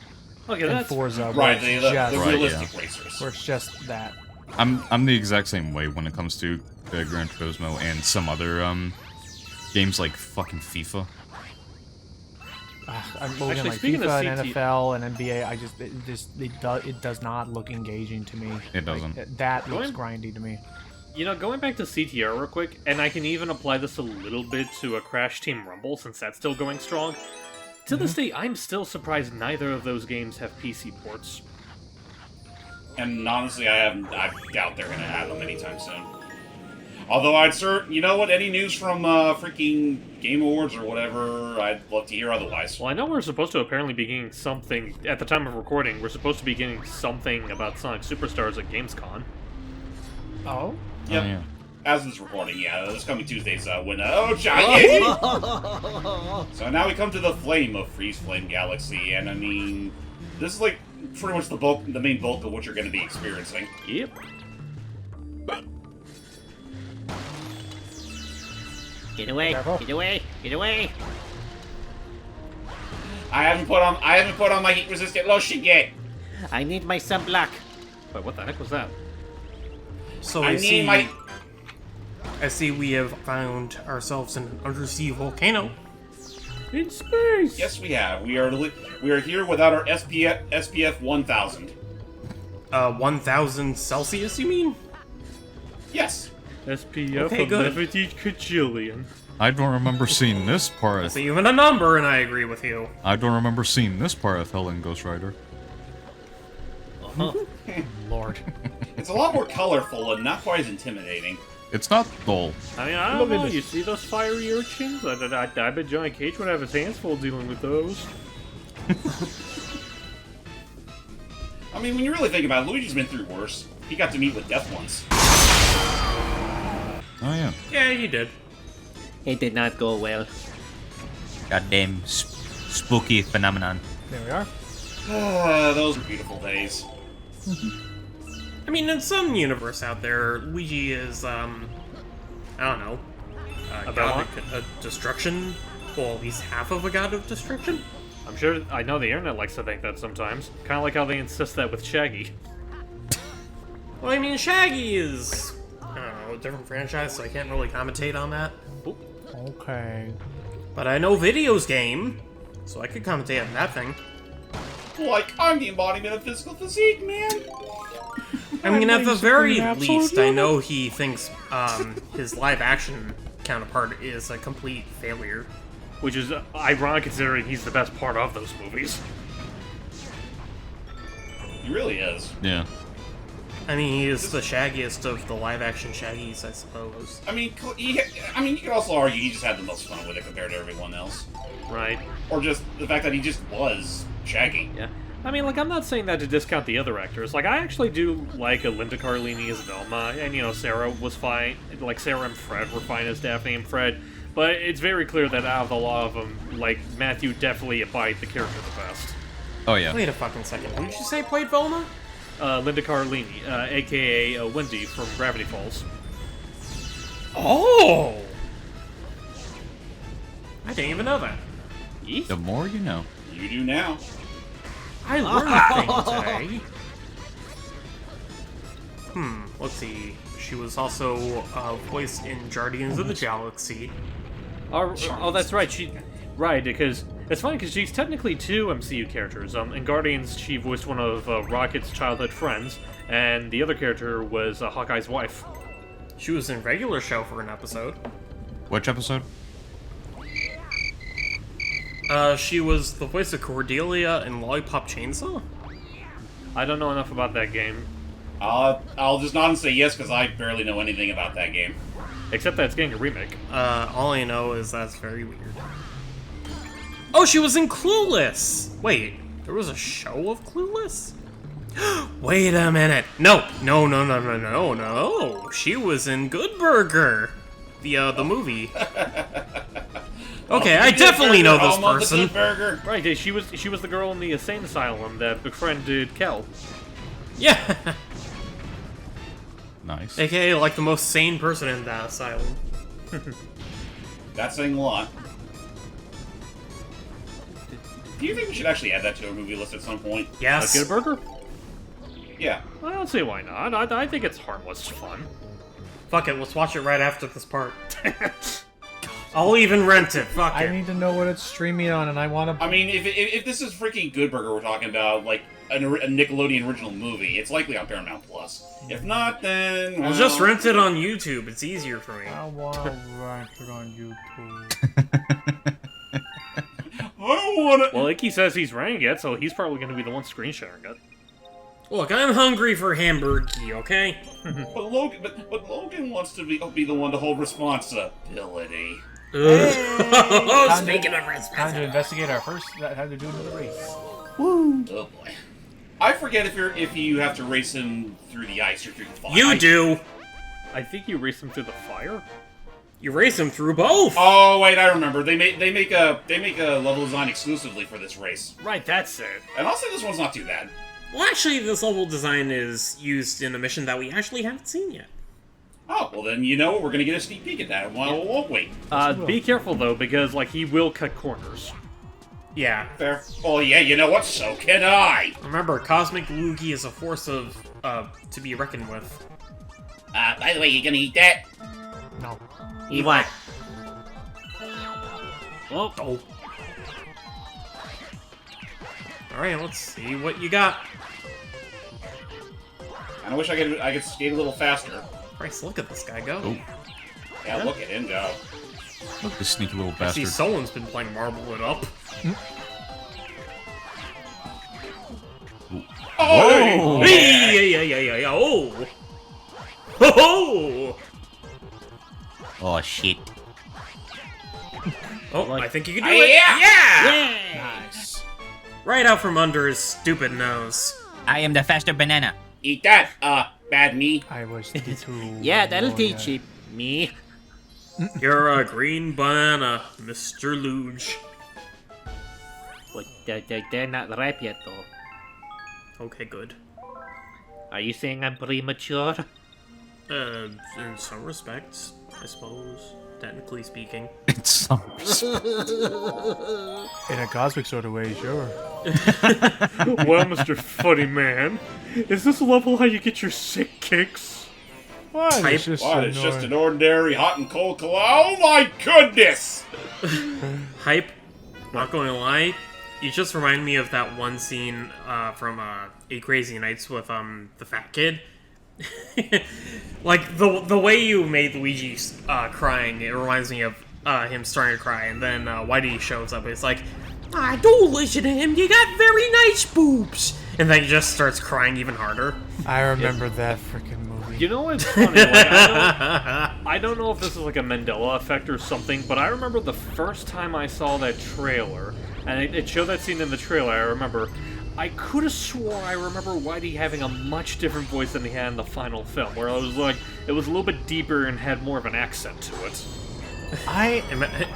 Okay, and that's Forza. where Right, it's the just- Right, realistic yeah. racers. Where it's just that. I'm the exact same way when it comes to Gran Turismo and some other games like fucking FIFA. Well, again, Actually, like speaking of FIFA and CT NFL and NBA, it does not look engaging to me. It doesn't. Like, that looks Going- grindy to me. You know, going back to CTR real quick, and I can even apply this a little bit to a Crash Team Rumble since that's still going strong. To this day, I'm still surprised neither of those games have PC ports. And honestly, I doubt they're gonna have them anytime soon. Although you know what? Any news from freaking Game Awards or whatever, I'd love to hear otherwise. Well, I know we're supposed to apparently be getting something, at the time of recording, we're supposed to be getting something about Sonic Superstars at Gamescom. Oh? Yep. Oh, yeah. As of this recording, yeah, this coming Tuesday's when giant. So now we come to the flame of Freezeflame Galaxy, and I mean, this is like pretty much the main bulk of what you're going to be experiencing. Yep. Get away, Careful. get away, get away. I haven't put on my heat resistant lotion yet. I need my sunblock. Wait, what the heck was that? So I need my. I see we have found ourselves an undersea volcano. In space! Yes, we have. We are here without our SPF 1000. 1,000 Celsius, you mean? Yes. SPF Okay, good. 11 quadrillion. I don't remember seeing this part. It's even a number, and I agree with you. I don't remember seeing this part of Helen Ghost Rider. Lord. It's a lot more colorful and not quite as intimidating. It's not dull. I mean, I don't know, you see those fiery urchins? I bet Johnny Cage would have his hands full dealing with those. I mean, when you really think about it, Luigi's been through worse. He got to meet with death once. Oh yeah. Yeah, you did. It did not go well. Goddamn spooky phenomenon. There we are. Those are beautiful days. I mean, in some universe out there, Luigi is, I don't know, a god of destruction? Well, he's half of a god of destruction? I'm sure I know the internet likes to think that sometimes. Kind of like how they insist that with Shaggy. Well, I mean, Shaggy is, I don't know, a different franchise, so I can't really commentate on that. Okay. But I know Video's game, so I could commentate on that thing. Like, I'm the embodiment of physical physique, man. I mean, at the very least, I know he thinks his live-action counterpart is a complete failure. Which is ironic considering he's the best part of those movies. He really is. Yeah. I mean, he is the shaggiest of the live-action Shaggies, I suppose. I mean, you could also argue he just had the most fun with it compared to everyone else. Right. Or just the fact that he just was Shaggy. Yeah. I mean, like, I'm not saying that to discount the other actors. Like, I actually do like Linda Cardellini as Velma, and, you know, Sarah was fine. Like, Sarah and Fred were fine as Daphne and Fred. But it's very clear that out of a lot of them, like, Matthew definitely embodied the character the best. Oh yeah. Wait a fucking second. Who did you say played Velma? Linda Cardellini, a.k.a. Wendy from Gravity Falls. Oh! I didn't even know that. The more you know. You do now. I learned things today. Let's see. She was also voiced in Guardians of the Galaxy. Oh, that's right. Right, because it's funny because she's technically two MCU characters. In Guardians, she voiced one of Rocket's childhood friends, and the other character was Hawkeye's wife. She was in regular show for an episode. Which episode? She was the voice of Cordelia in Lollipop Chainsaw? I don't know enough about that game, I'll just nod and say yes because I barely know anything about that game. except that it's getting a remake. All I know is that's very weird. Oh, she was in Clueless! Wait, there was a show of Clueless? Wait a minute. No. She was in Good Burger. The movie. Okay, I definitely know this person. Burger. Right, she was the girl in the insane asylum that befriended Kel. Yeah. Nice. AKA like the most sane person in that asylum. That's saying a lot. Do you think we should actually add that to our movie list at some point? Yes. Good Burger? Yeah. I don't see why not. I think it's harmless fun. Fuck it, let's watch it right after this part. I'll even rent it. Fuck I it. need to know what it's streaming on, and I want to. I mean, if this is freaking Good Burger we're talking about, like a Nickelodeon original movie, it's likely on Paramount Plus. If not, then I'll just rent it on YouTube. It's easier for me. I want to rent it on YouTube. I don't want to. Well, Icky says he's renting it, so he's probably going to be the one screen sharing it. Look, I'm hungry for hamburgy, okay? But Logan wants to be the one to hold responsibility. Speaking of Time to investigate our first. Time to do another race. Oh boy. I forget if you have to race him through the ice or through the fire. You do. I think you race him through the fire. You race him through both. Oh wait, I remember. They make a level design exclusively for this race. Right, that's it. And I'll say this one's not too bad. Well, actually, this level design is used in a mission that we actually haven't seen yet. Oh, well then, you know, we're gonna get a sneak peek at that. Well, won't wait. Be careful though, because like he will cut corners. Yeah. Fair. Oh yeah, you know what? So can I. Remember, Cosmic Luigi is a force of, to be reckoned with. By the way, you gonna eat that? No. Eat what? Oh, Alright, let's see what you got. I wish I could skate a little faster. Christ, look at this guy go. Oh. Yeah, look at him go. Look, this sneaky little I see bastard. someone's been playing Marble It Up. Oh! Hey, oh! Ho ho! Oh shit. Oh, I think you can do Yeah! it! Yeah! Nice. Right out from under his stupid nose. I am the faster banana. Eat that, bad me. I was the two. Yeah, that'll teach you. Me. You're a green banana, Mr. Luge. But they're not ripe yet, though. Okay, good. Are you saying I'm premature? In some respects, I suppose. Technically speaking. It's some In a cosmic sort of way, sure. Well, Mr. Funny Man, is this level how you get your sick kicks? What? Type- It's just What? It's just an annoying. ordinary hot and cold Oh my goodness! Hype, not going to lie, you just remind me of that one scene from 8 Crazy Nights with the fat kid. Like, the way you made Luigi crying, it reminds me of him starting to cry, and then Whitey shows up, it's like, don't listen to him, you got very nice boobs! And then he just starts crying even harder. I remember that freaking movie. You know what's funny? Like, I don't know if this is like a Mandela effect or something, but I remember the first time I saw that trailer, and it showed that scene in the trailer, I remember, I could have swore I remember Whitey having a much different voice than he had in the final film, where I was like, it was a little bit deeper and had more of an accent to it.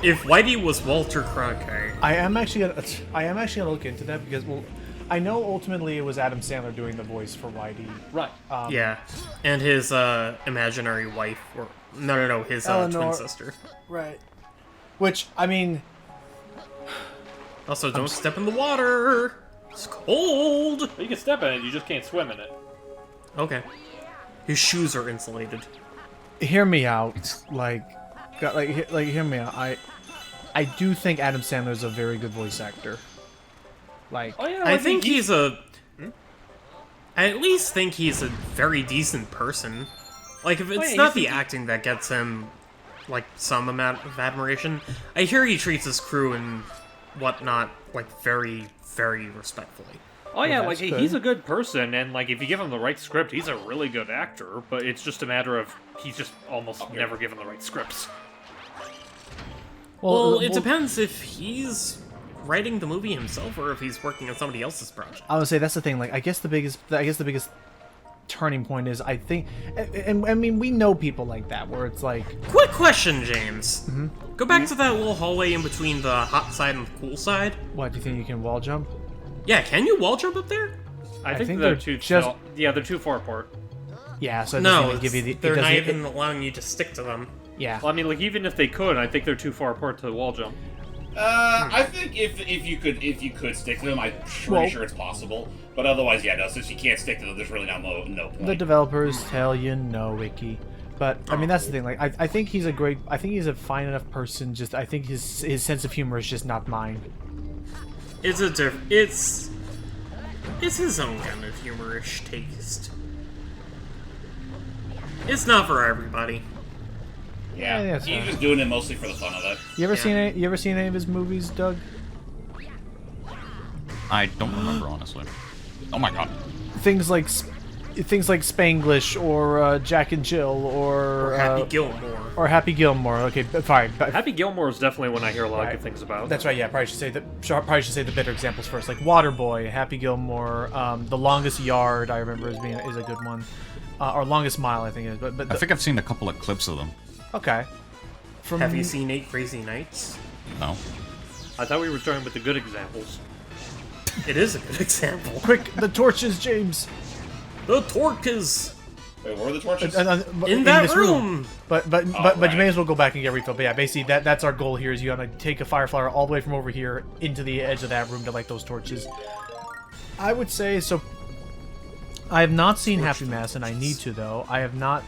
If Whitey was Walter Cronkite. I am actually gonna look into that because, well, I know ultimately it was Adam Sandler doing the voice for Whitey. Right. Yeah, and his imaginary wife, or no, his twin Eleanor. sister. Right. Which, I mean, Also, don't step in the water. It's cold. You can step in it, you just can't swim in it. Okay. His shoes are insulated. hear me out. Like, hear me out. I do think Adam Sandler is a very good voice actor. Like, Oh, yeah, I like, think he's a. I at least think he's a very decent person. Like, if it's not the acting that gets him, like, some amount of admiration, I hear he treats his crew and whatnot, like, very, very respectfully. Oh yeah, Well, like that's good. he's a good person, and like if you give him the right script, he's a really good actor. But it's just a matter of he's just almost never given the right scripts. Well, it depends if he's writing the movie himself or if he's working on somebody else's project. I would say that's the thing. Like, I guess the biggest turning point is, I think, and I mean, we know people like that where it's like, Quick question, James. Go back to that little hallway in between the hot side and the cool side. what, do you think you can wall jump? Yeah, can you wall jump up there? I think think they're they're too just- they're too far apart. Yeah, so it doesn't No, even give you the. it they're not doesn't- even allowing you to stick to them. yeah. Well, I mean, like even if they could, I think they're too far apart to wall jump. I think if you could stick to them, I'm pretty sure it's possible. But otherwise, yeah, no. Since you can't stick to them, there's really no point. The developers tell you no, Wiki. But I mean, that's the thing. Like, I think he's a fine enough person. Just I think his sense of humor is just not mine. It's his own kind of humorish taste. It's not for everybody. Yeah, Yeah, that's he's fine. just doing it mostly for the fun of it. You ever Yeah. You ever seen any of his movies, Doug? I don't remember, honestly. Oh my god. Things like Spanglish or Jack and Jill or Happy Gilmore. or Happy Gilmore. Okay, fine. But Happy Gilmore is definitely one I hear a lot of Right. good things about. that's right. Yeah, probably should say the better examples first. Like Waterboy, Happy Gilmore, The Longest Yard. I remember is a good one. Or Longest Mile, I think it is. But I think I've seen a couple of clips of them. okay. From Have you seen 8 Crazy Nights? No. I thought we were starting with the good examples. It is a good example. Quick, the torches, James. The torque is Wait, where are the torches? in that this room. But you right. may as well go back and get refilled. But yeah, basically that's our goal here. Is you gotta take a fire flower all the way from over here into the edge of that room to light those torches. I would say so. I have not seen Happy Mass, and I need to though. I have not.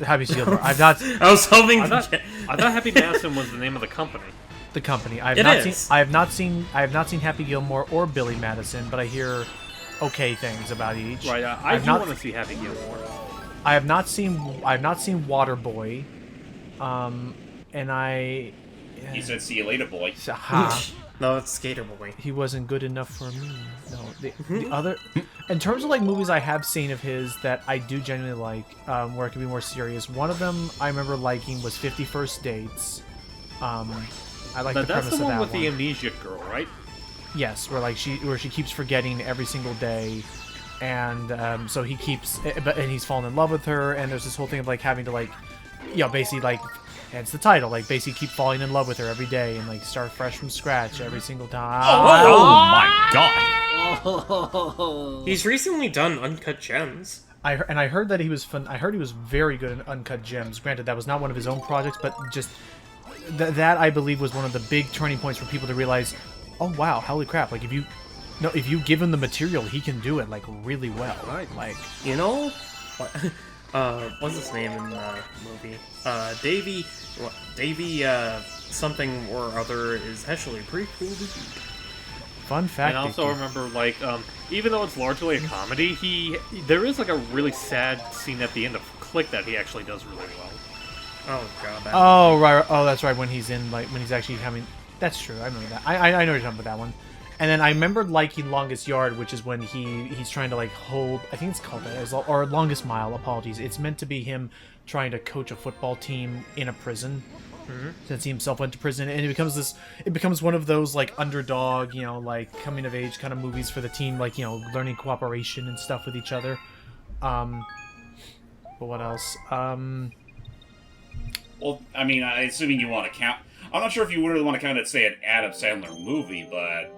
Happy Seal. I've not. I was hoping. I thought Happy Madison was the name of the company. The Company. I It have is. I have not seen Happy Gilmore or Billy Madison, but I hear okay things about each. Right, I do want to see Happy Gilmore. I have not seen Waterboy, and I. He said, "See you later, boy." No, it's Skater Boy. He wasn't good enough for me. No, the other, in terms of like movies I have seen of his that I do genuinely like, where it could be more serious. One of them I remember liking was 50 First Dates. I like the But that's premise the of one that with one. the amnesia girl, right? Yes, where she keeps forgetting every single day, and so he keeps, and he's fallen in love with her, and there's this whole thing of like having to like, basically like. Hence the title, like basically keep falling in love with her every day and like start fresh from scratch every single time. Oh my god! He's recently done Uncut Gems. I heard that he was fun. I heard he was very good in Uncut Gems. Granted, that was not one of his own projects, but just that I believe was one of the big turning points for people to realize, oh wow, holy crap! Like if you give him the material, he can do it like really well. Right? Like You know, what's his name in the movie? Davy, something or other is actually pretty cool to do. fun fact. And I also remember, like, even though it's largely a comedy, there is like a really sad scene at the end of Click that he actually does really well. Oh god. That Oh right. Oh, that's right. When he's actually having. That's true. I remember that. I know you're talking about that one. And then I remember liking Longest Yard, which is when he's trying to like hold. I think it's called that, or Longest Mile. Apologies. It's meant to be him trying to coach a football team in a prison. Since he himself went to prison, and it becomes one of those like underdog, like coming of age kind of movies for the team, like learning cooperation and stuff with each other. But what else? Well, I mean, assuming you want to count, I'm not sure if you really want to count it, say, an Adam Sandler movie, but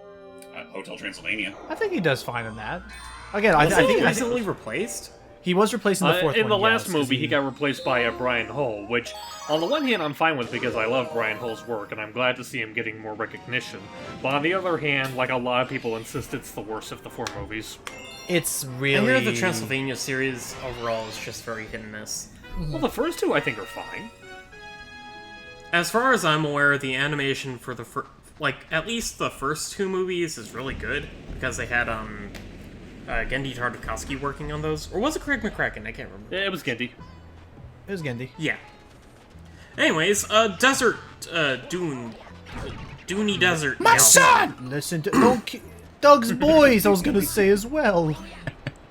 Hotel Transylvania. I think he does fine in that. Again, was I he think recently replaced? he was replaced in the fourth one. In the last yes, 'cause movie, he got replaced by Brian Hull, which, on the one hand, I'm fine with because I love Brian Hull's work, and I'm glad to see him getting more recognition. But on the other hand, like a lot of people insist it's the worst of the four movies. It's I really. hear the Transylvania series overall is just very hit and miss. Well, the first two I think are fine. As far as I'm aware, the animation for the at least the first two movies is really good because they had Gendy Tartakovsky working on those, or was it Craig McCracken? I can't remember. Yeah, it was Gendy. It was Gendy. Yeah. Anyways, desert, Dune, Dooney Desert. My son! Listen to Doug's boys. I was gonna say as well.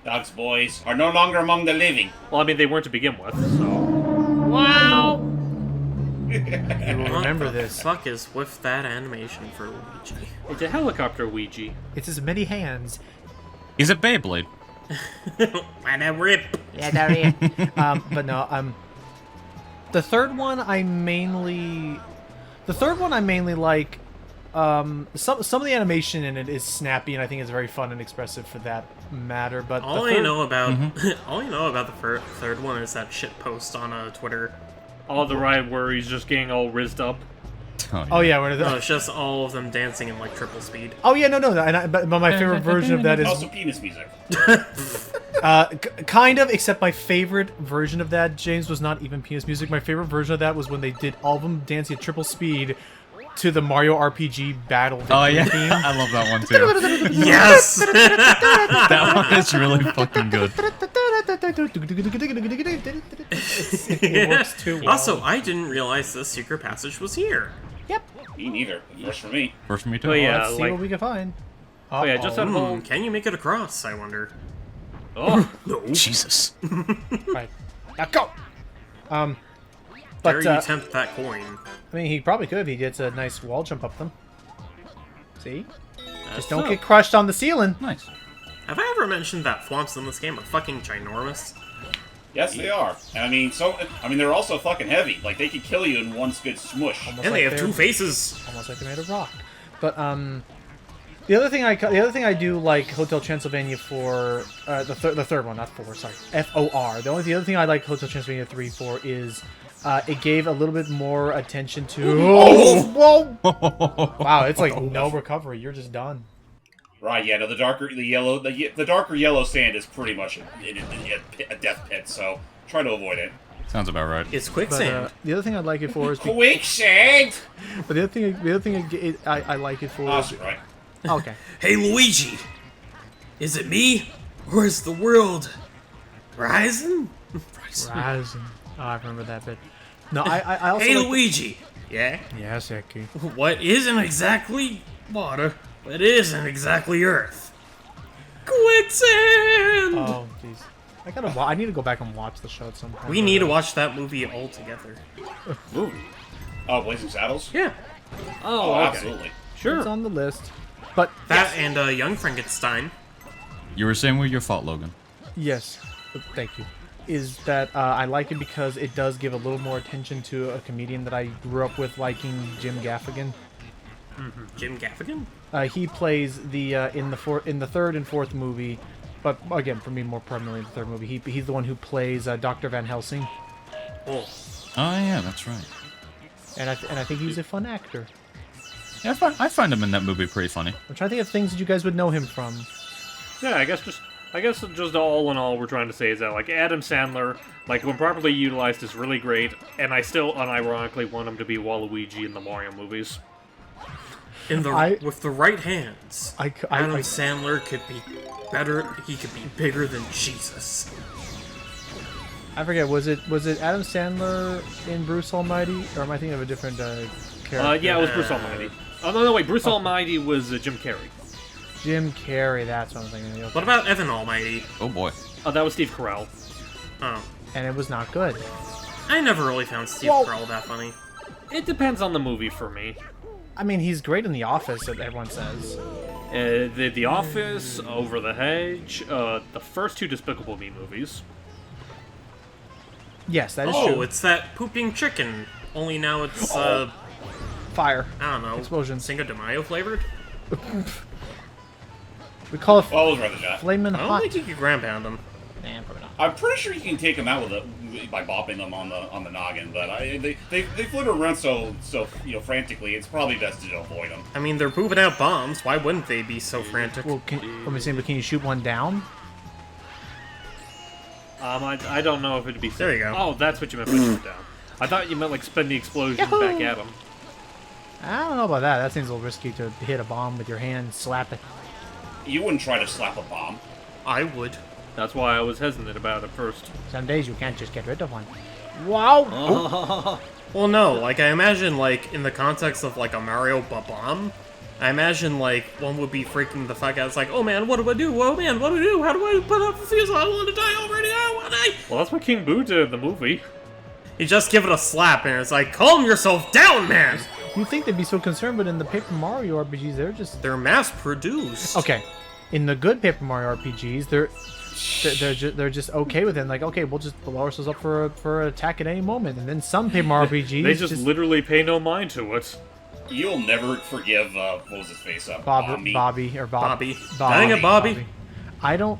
Doug's boys are no longer among the living. Well, I mean, they weren't to begin with, so... Wow! You will remember What the this. fuck is with that animation for Luigi? It's a helicopter Ouija. It's as many hands. He's a Beyblade. And a rip. Yeah, there But no, the third one I mainly like. Some of the animation in it is snappy, and I think it's very fun and expressive for that matter. But All I know about the third one is that shit post on Twitter. All the ride where he's just getting all rizzed up. Oh yeah, No, it's just all of them dancing in like triple speed. oh yeah, no, but my favorite version of that is Also, penis music. kind of, except my favorite version of that, James, was not even penis music. My favorite version of that was when they did all of them dancing at triple speed to the Mario RPG Battle Oh yeah, theme. I love that one too. Yes. That one is really fucking good. It works too well. Also, I didn't realize the secret passage was here. Me neither. First for me. First for me too. Oh yeah, Let's see what we can find. Oh yeah, just out of all... Can you make it across? I wonder. Oh, Jesus. Right. Now go! Dare But, you tempt that coin? I mean, he probably could if he gets a nice wall jump up them. See? Just don't so. get crushed on the ceiling. Nice. Have I ever mentioned that flumps in this game are fucking ginormous? Yes, they are. And they're also fucking heavy. Like, they could kill you in one good smush. Almost And they like have they're- two faces. Almost like they're made of rock. But, the other thing I do like Hotel Transylvania for, the third one, not 4, sorry, FOR. The other thing I like Hotel Transylvania 3 for is, it gave a little bit more attention to. Whoa! Wow, it's like no recovery. You're just done. Right, yeah, no, the darker yellow sand is pretty much a death pit, so try to avoid it. Sounds about right. It's But quicksand. the other thing I'd like it for is... Quicksand! But the other thing I like it for Oh, is... that's right. Okay. Hey, Luigi! Is it me? Or is the world rising? Rising. Oh, I remember that bit. No, I also Hey, like... Luigi! Yeah? Yeah, Seki. What isn't exactly water, but isn't exactly earth? Quicksand! Oh, jeez. I need to go back and watch the show at some point. We need to watch that movie all together. Oh, Blazing Saddles? Yeah. Oh, okay. absolutely. Sure. It's on the list. But That and Young Frankenstein. You were saying with your fault, Logan. yes, thank you. Is that I like it because it does give a little more attention to a comedian that I grew up with liking, Jim Gaffigan. Jim Gaffigan? He plays the in the third and fourth movie, but again for me more primarily in the third movie. He's the one who plays Dr. Van Helsing, Oh. Oh yeah, that's right. and I think he's a fun actor. Yeah, I find him in that movie pretty funny. I'm trying to think of things that you guys would know him from. Yeah, I guess just all in all, we're trying to say is that like Adam Sandler, like when properly utilized, is really great, and I still unironically want him to be Waluigi in the Mario movies. With the right hands, Adam Sandler could be better. He could be bigger than Jesus. I forget. Was it Adam Sandler in Bruce Almighty, or am I thinking of a different character? Yeah, it was Bruce Almighty. Oh no, wait, Bruce Almighty was Jim Carrey. Jim Carrey. That's what I'm thinking. What about Evan Almighty? Oh boy. Oh, that was Steve Carell. Oh. And it was not good. I never really found Steve Carell that funny. It depends on the movie for me. I mean, he's great in The Office, everyone says. The Office, Over the Hedge, the first two Despicable Me movies. Yes, that is Oh, true. it's that pooping chicken. Only now it's, Fire. I don't know. Explosions. Cinco de Mayo flavored? We call it Well, I was rather that. flamin' I don't hot. think you could ground pound them. Nah, probably not. I'm pretty sure you can take them out by bopping them on the noggin, but they float around so frantically. It's probably best to avoid them. I mean, they're pooping out bombs. Why wouldn't they be so frantic? Well, let me see, but can you shoot one down? I don't know if it'd be... There you go. Oh, that's what you meant by shoot down. I thought you meant like spin the explosion back at him. I don't know about that. That seems a little risky to hit a bomb with your hand, slap it. You wouldn't try to slap a bomb. I would. That's why I was hesitant about it first. Some days you can't just get rid of one. Wow! Well, no, like, I imagine, like, in the context of, like, a Mario bomb, I imagine, like, one would be freaking the fuck out. It's like, oh man, what do I do? Oh man, what do I do? How do I put up the fuse? I want to die already. I want to die. Well, that's what King Boo did in the movie. You just give it a slap, and it's like, calm yourself down, man! You'd think they'd be so concerned, but in the Paper Mario RPGs, they're just... They're mass-produced. Okay, in the good Paper Mario RPGs, they're just okay with it. Like, okay, we'll just blow ourselves up for an attack at any moment. And then some Paper Mario RPGs They just literally pay no mind to it. You'll never forgive what was his face up? Bobby. Bobby. Dang it, Bobby. I don't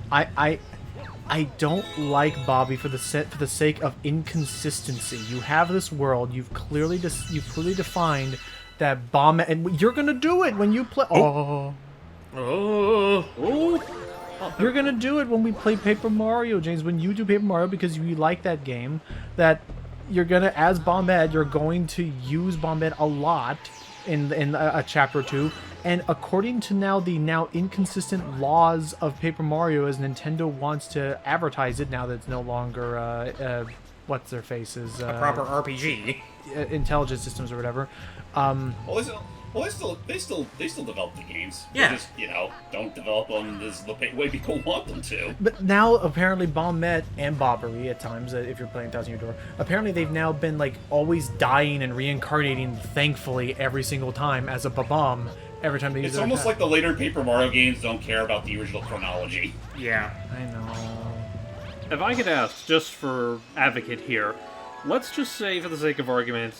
like Bobby for the sake of inconsistency. You have this world. You've clearly defined that bomb, and you're gonna do it when you play. Oh. You're gonna do it when we play Paper Mario, James. When you do Paper Mario because you like that game, that you're gonna, as Bombette, you're going to use Bombette a lot in a chapter or two. And according to the inconsistent laws of Paper Mario, as Nintendo wants to advertise it now that it's no longer what's their faces, A proper RPG. intelligence systems or whatever. They still develop the games. Yeah. They just, don't develop them the way people want them to. But now apparently Bombette and Bobbery at times, if you're playing Thousand Year Door, apparently they've now been like always dying and reincarnating, thankfully, every single time as a Babam. Every time they use It's their almost attack. like the later Paper Mario games don't care about the original chronology. Yeah. I know. If I could ask, just for advocate here, let's just say, for the sake of argument,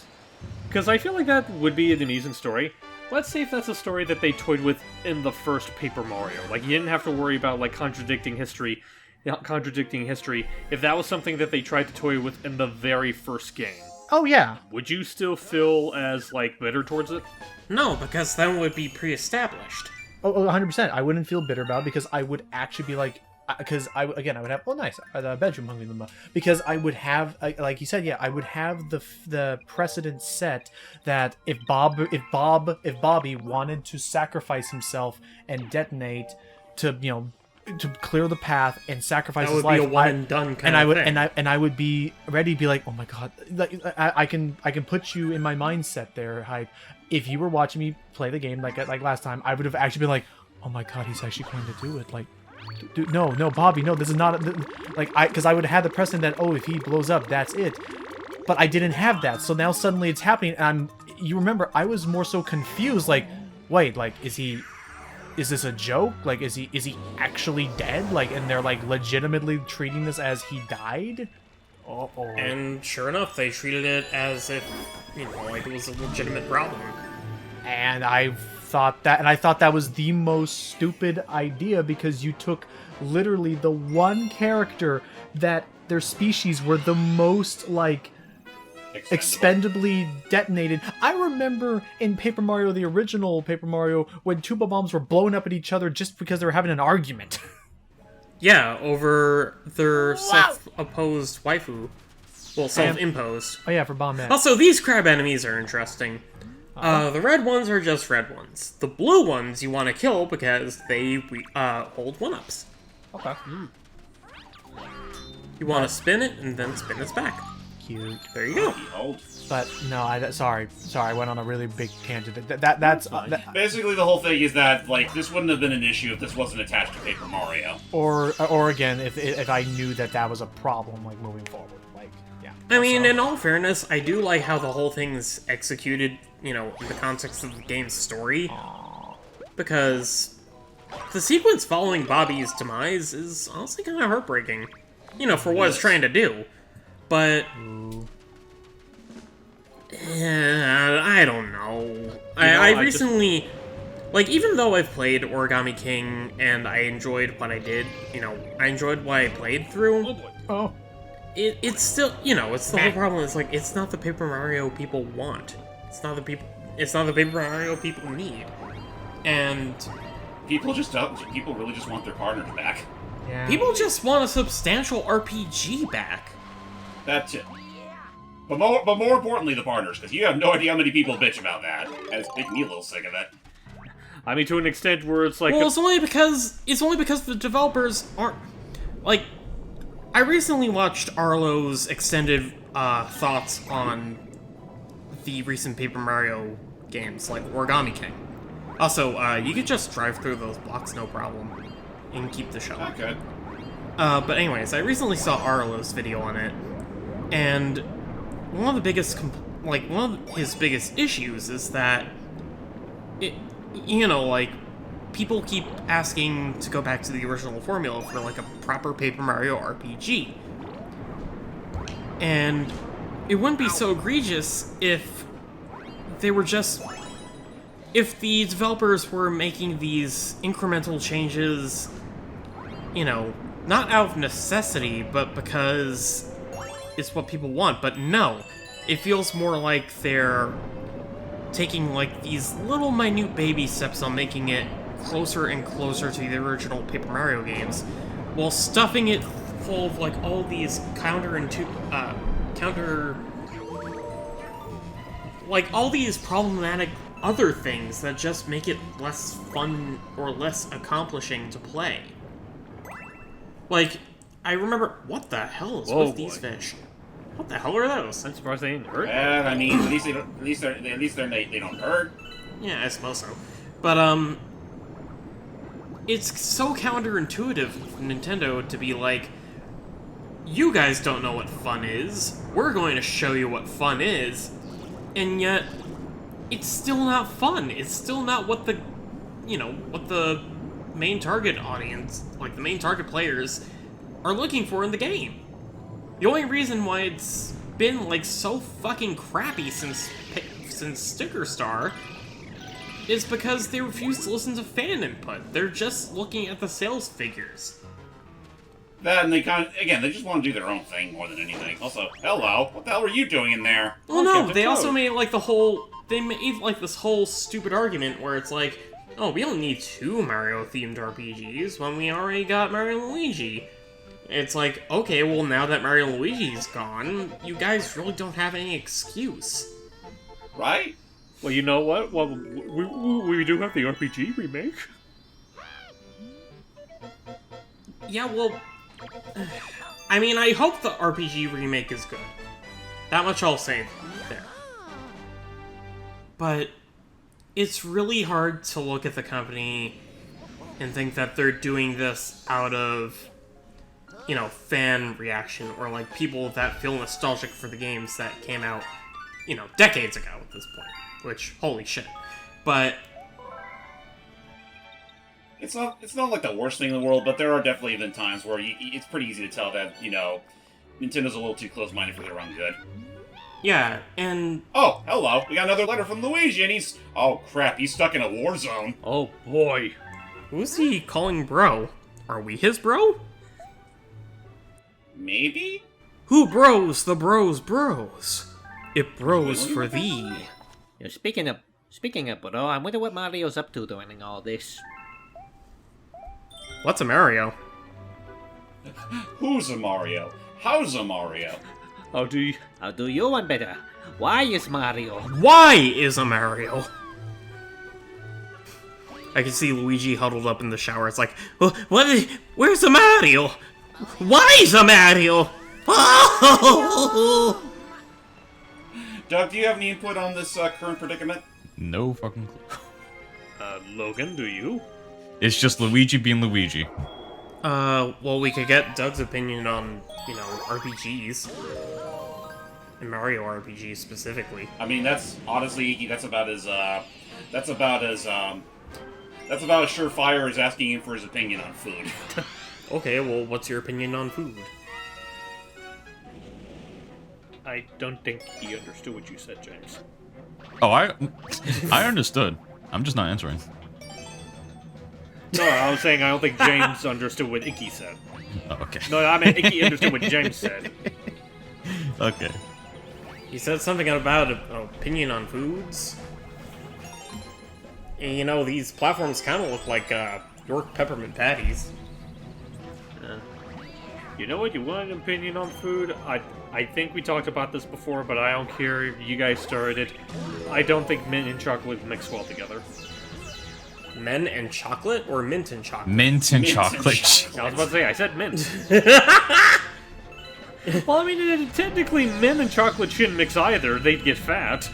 because I feel like that would be an amusing story. Let's say if that's a story that they toyed with in the first Paper Mario. Like, you didn't have to worry about, like, contradicting history. If that was something that they tried to toy with in the very first game. Oh, yeah. Would you still feel as, like, bitter towards it? No, because then it would be pre-established. Oh, 100%. I wouldn't feel bitter about it because I would actually be like, because I would have the bedroom hungry llama, because I would have like you said, I would have the precedent set that if Bobby wanted to sacrifice himself and detonate to to clear the path and sacrifice his life, that would be a one and done kind of thing. and I would be ready to be like, oh my god, like I can put you in my mindset there, Hype. If you were watching me play the game like last time, I would have actually been like, oh my god, he's actually going to do it. Like, dude, no, Bobby, no, this is not because I would have had the precedent that, oh, if he blows up, that's it. But I didn't have that, so now suddenly it's happening, and you remember, I was more so confused, like, wait, like, is this a joke? Like, is he actually dead? Like, and they're like legitimately treating this as he died? Uh-oh. And sure enough, they treated it as if, like it was a legitimate problem. And I thought that was the most stupid idea, because you took literally the one character that their species were the most, like, expendably detonated. I remember in Paper Mario, the original Paper Mario, when tuba bombs were blowing up at each other just because they were having an argument. Yeah, over their self-opposed waifu. Well, self-imposed. Oh yeah, for Bomb Man. Also, these crab enemies are interesting. The red ones are just red ones. The blue ones you want to kill because they hold 1-ups. Okay. You want to spin it and then spin its back. Cute. There you go. But no, sorry, I went on a really big tangent. That's basically the whole thing is that, like, this wouldn't have been an issue if this wasn't attached to Paper Mario. Or again, if I knew that was a problem, like, moving forward, like, yeah. I mean, in all fairness, I do like how the whole thing's executed, in the context of the game's story, because the sequence following Bobby's demise is honestly kind of heartbreaking, for what it's trying to do. But I don't know. I recently, like, even though I've played Origami King and I enjoyed what I did, I enjoyed what I played through. Oh. It's still, it's the whole problem. It's like, it's not the Paper Mario people want. It's not the Paper Mario people need. And people really just want their partners back. Yeah. People just want a substantial RPG back. That's it. But more importantly, the partners, because you have no idea how many people bitch about that. And it's making me a little sick of it. I mean, to an extent where it's like... Well, it's only because the developers aren't... Like, I recently watched Arlo's extended thoughts on the recent Paper Mario games, like Origami King. Also, you could just drive through those blocks, no problem, and keep the shell. Okay. But anyways, I recently saw Arlo's video on it, and one of his biggest issues is that people keep asking to go back to the original formula for, like, a proper Paper Mario RPG. And it wouldn't be so egregious if if the developers were making these incremental changes, not out of necessity, but because it's what people want. But no, it feels more like they're taking, like, these little minute baby steps on making it closer and closer to the original Paper Mario games, while stuffing it full of, like, all these all these problematic other things that just make it less fun or less accomplishing to play. Like, I remember, what the hell is with these fish? What the hell are those? I'm surprised they didn't hurt. Well, I mean, at least they don't hurt. Yeah, I suppose so. But it's so counterintuitive for Nintendo to be like, you guys don't know what fun is. We're going to show you what fun is, and yet it's still not fun. It's still not what the main target audience, like the main target players, are looking for in the game. The only reason why it's been, like, so fucking crappy since Sticker Star is because they refuse to listen to fan input. They're just looking at the sales figures. That, and they just want to do their own thing more than anything. Also, hello, what the hell were you doing in there? Well, no, they also made, like, they made, like, this whole stupid argument where it's like, oh, we don't need 2 Mario-themed RPGs when we already got Mario Luigi. It's like, okay, well, now that Mario Luigi's gone, you guys really don't have any excuse. Right? Well, you know what? Well, we do have the RPG remake. Yeah, well, I mean, I hope the RPG remake is good. That much I'll say there. But it's really hard to look at the company and think that they're doing this out of, you know, fan reaction, or like people that feel nostalgic for the games that came out, you know, decades ago at this point. Which, holy shit. But It's not like the worst thing in the world, but there are definitely been times where it's pretty easy to tell that, you know, Nintendo's a little too close-minded for their own good. yeah, and Oh, hello. We got another letter from Luigi, and he's... Oh, crap. He's stuck in a war zone. Oh boy. who's he calling bro? Are we his bro? Maybe? Who bros the bros? It bros for thee. Yeah, speaking of Burrow, I wonder what Mario's up to during all this. What's a Mario? Who's a Mario? How's a Mario? How do you... I'll do you one better. Why is Mario? Why is a Mario? I can see Luigi huddled up in the shower. It's like, where's a Mario? Why is a Mario? Oh! Doug, do you have any input on this current predicament? No fucking clue. Logan, do you? It's just Luigi being Luigi. Well, we could get Doug's opinion on, you know, RPGs. And Mario RPGs specifically. I mean, that's honestly, that's about as surefire as asking him for his opinion on food. Okay, well, what's your opinion on food? I don't think he understood what you said, James. Oh, I understood. I'm just not answering. No, I was saying I don't think James understood what Icky said. Oh, okay. No, I mean Icky understood what James said. Okay. He said something about an opinion on foods. And, you know, these platforms kind of look like York peppermint patties. You know what? You want an opinion on food? I think we talked about this before, but I don't care if you guys started it. I don't think mint and chocolate mix well together. Men and chocolate or mint and chocolate? Mint and chocolate. I was about to say, I said mint. Well, I mean, technically, mint and chocolate shouldn't mix either. They'd get fat.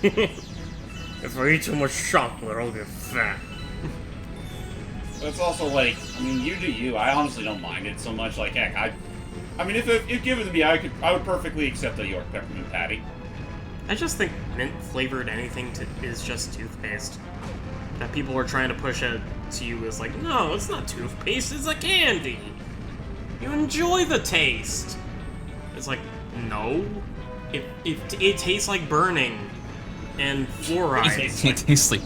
If I eat too much chocolate, I'll get fat. But it's also like, I mean, you do you. I honestly don't mind it so much. Like, heck, I mean, if given to me, I would perfectly accept a York peppermint patty. I just think mint flavored anything is just toothpaste. That people are trying to push it to you is like, no, it's not toothpaste, it's a candy. You enjoy the taste. It's like, no. It tastes like burning and fluoride. It tastes like...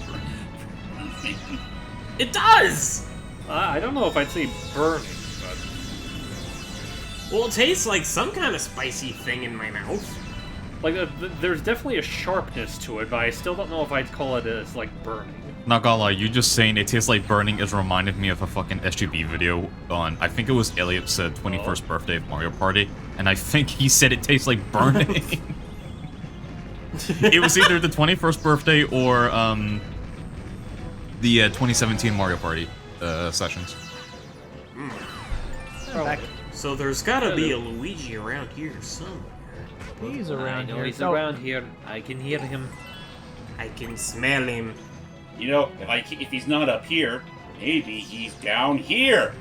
It does! I don't know if I'd say burning, but... Well, it tastes like some kind of spicy thing in my mouth. Like, there's definitely a sharpness to it, but I still don't know if I'd call it as, like, burning. Not gonna lie, you just saying it tastes like burning is reminded me of a fucking SGB video on, I think it was Elliot said 21st birthday of Mario Party, and I think he said it tastes like burning. It was either the 21st birthday or, the 2017 Mario Party, sessions. So there's gotta be a Luigi around here somewhere. He's I around know here. he's No, around here. I can hear him. I can smell him. You know, if he's not up here, maybe he's down here.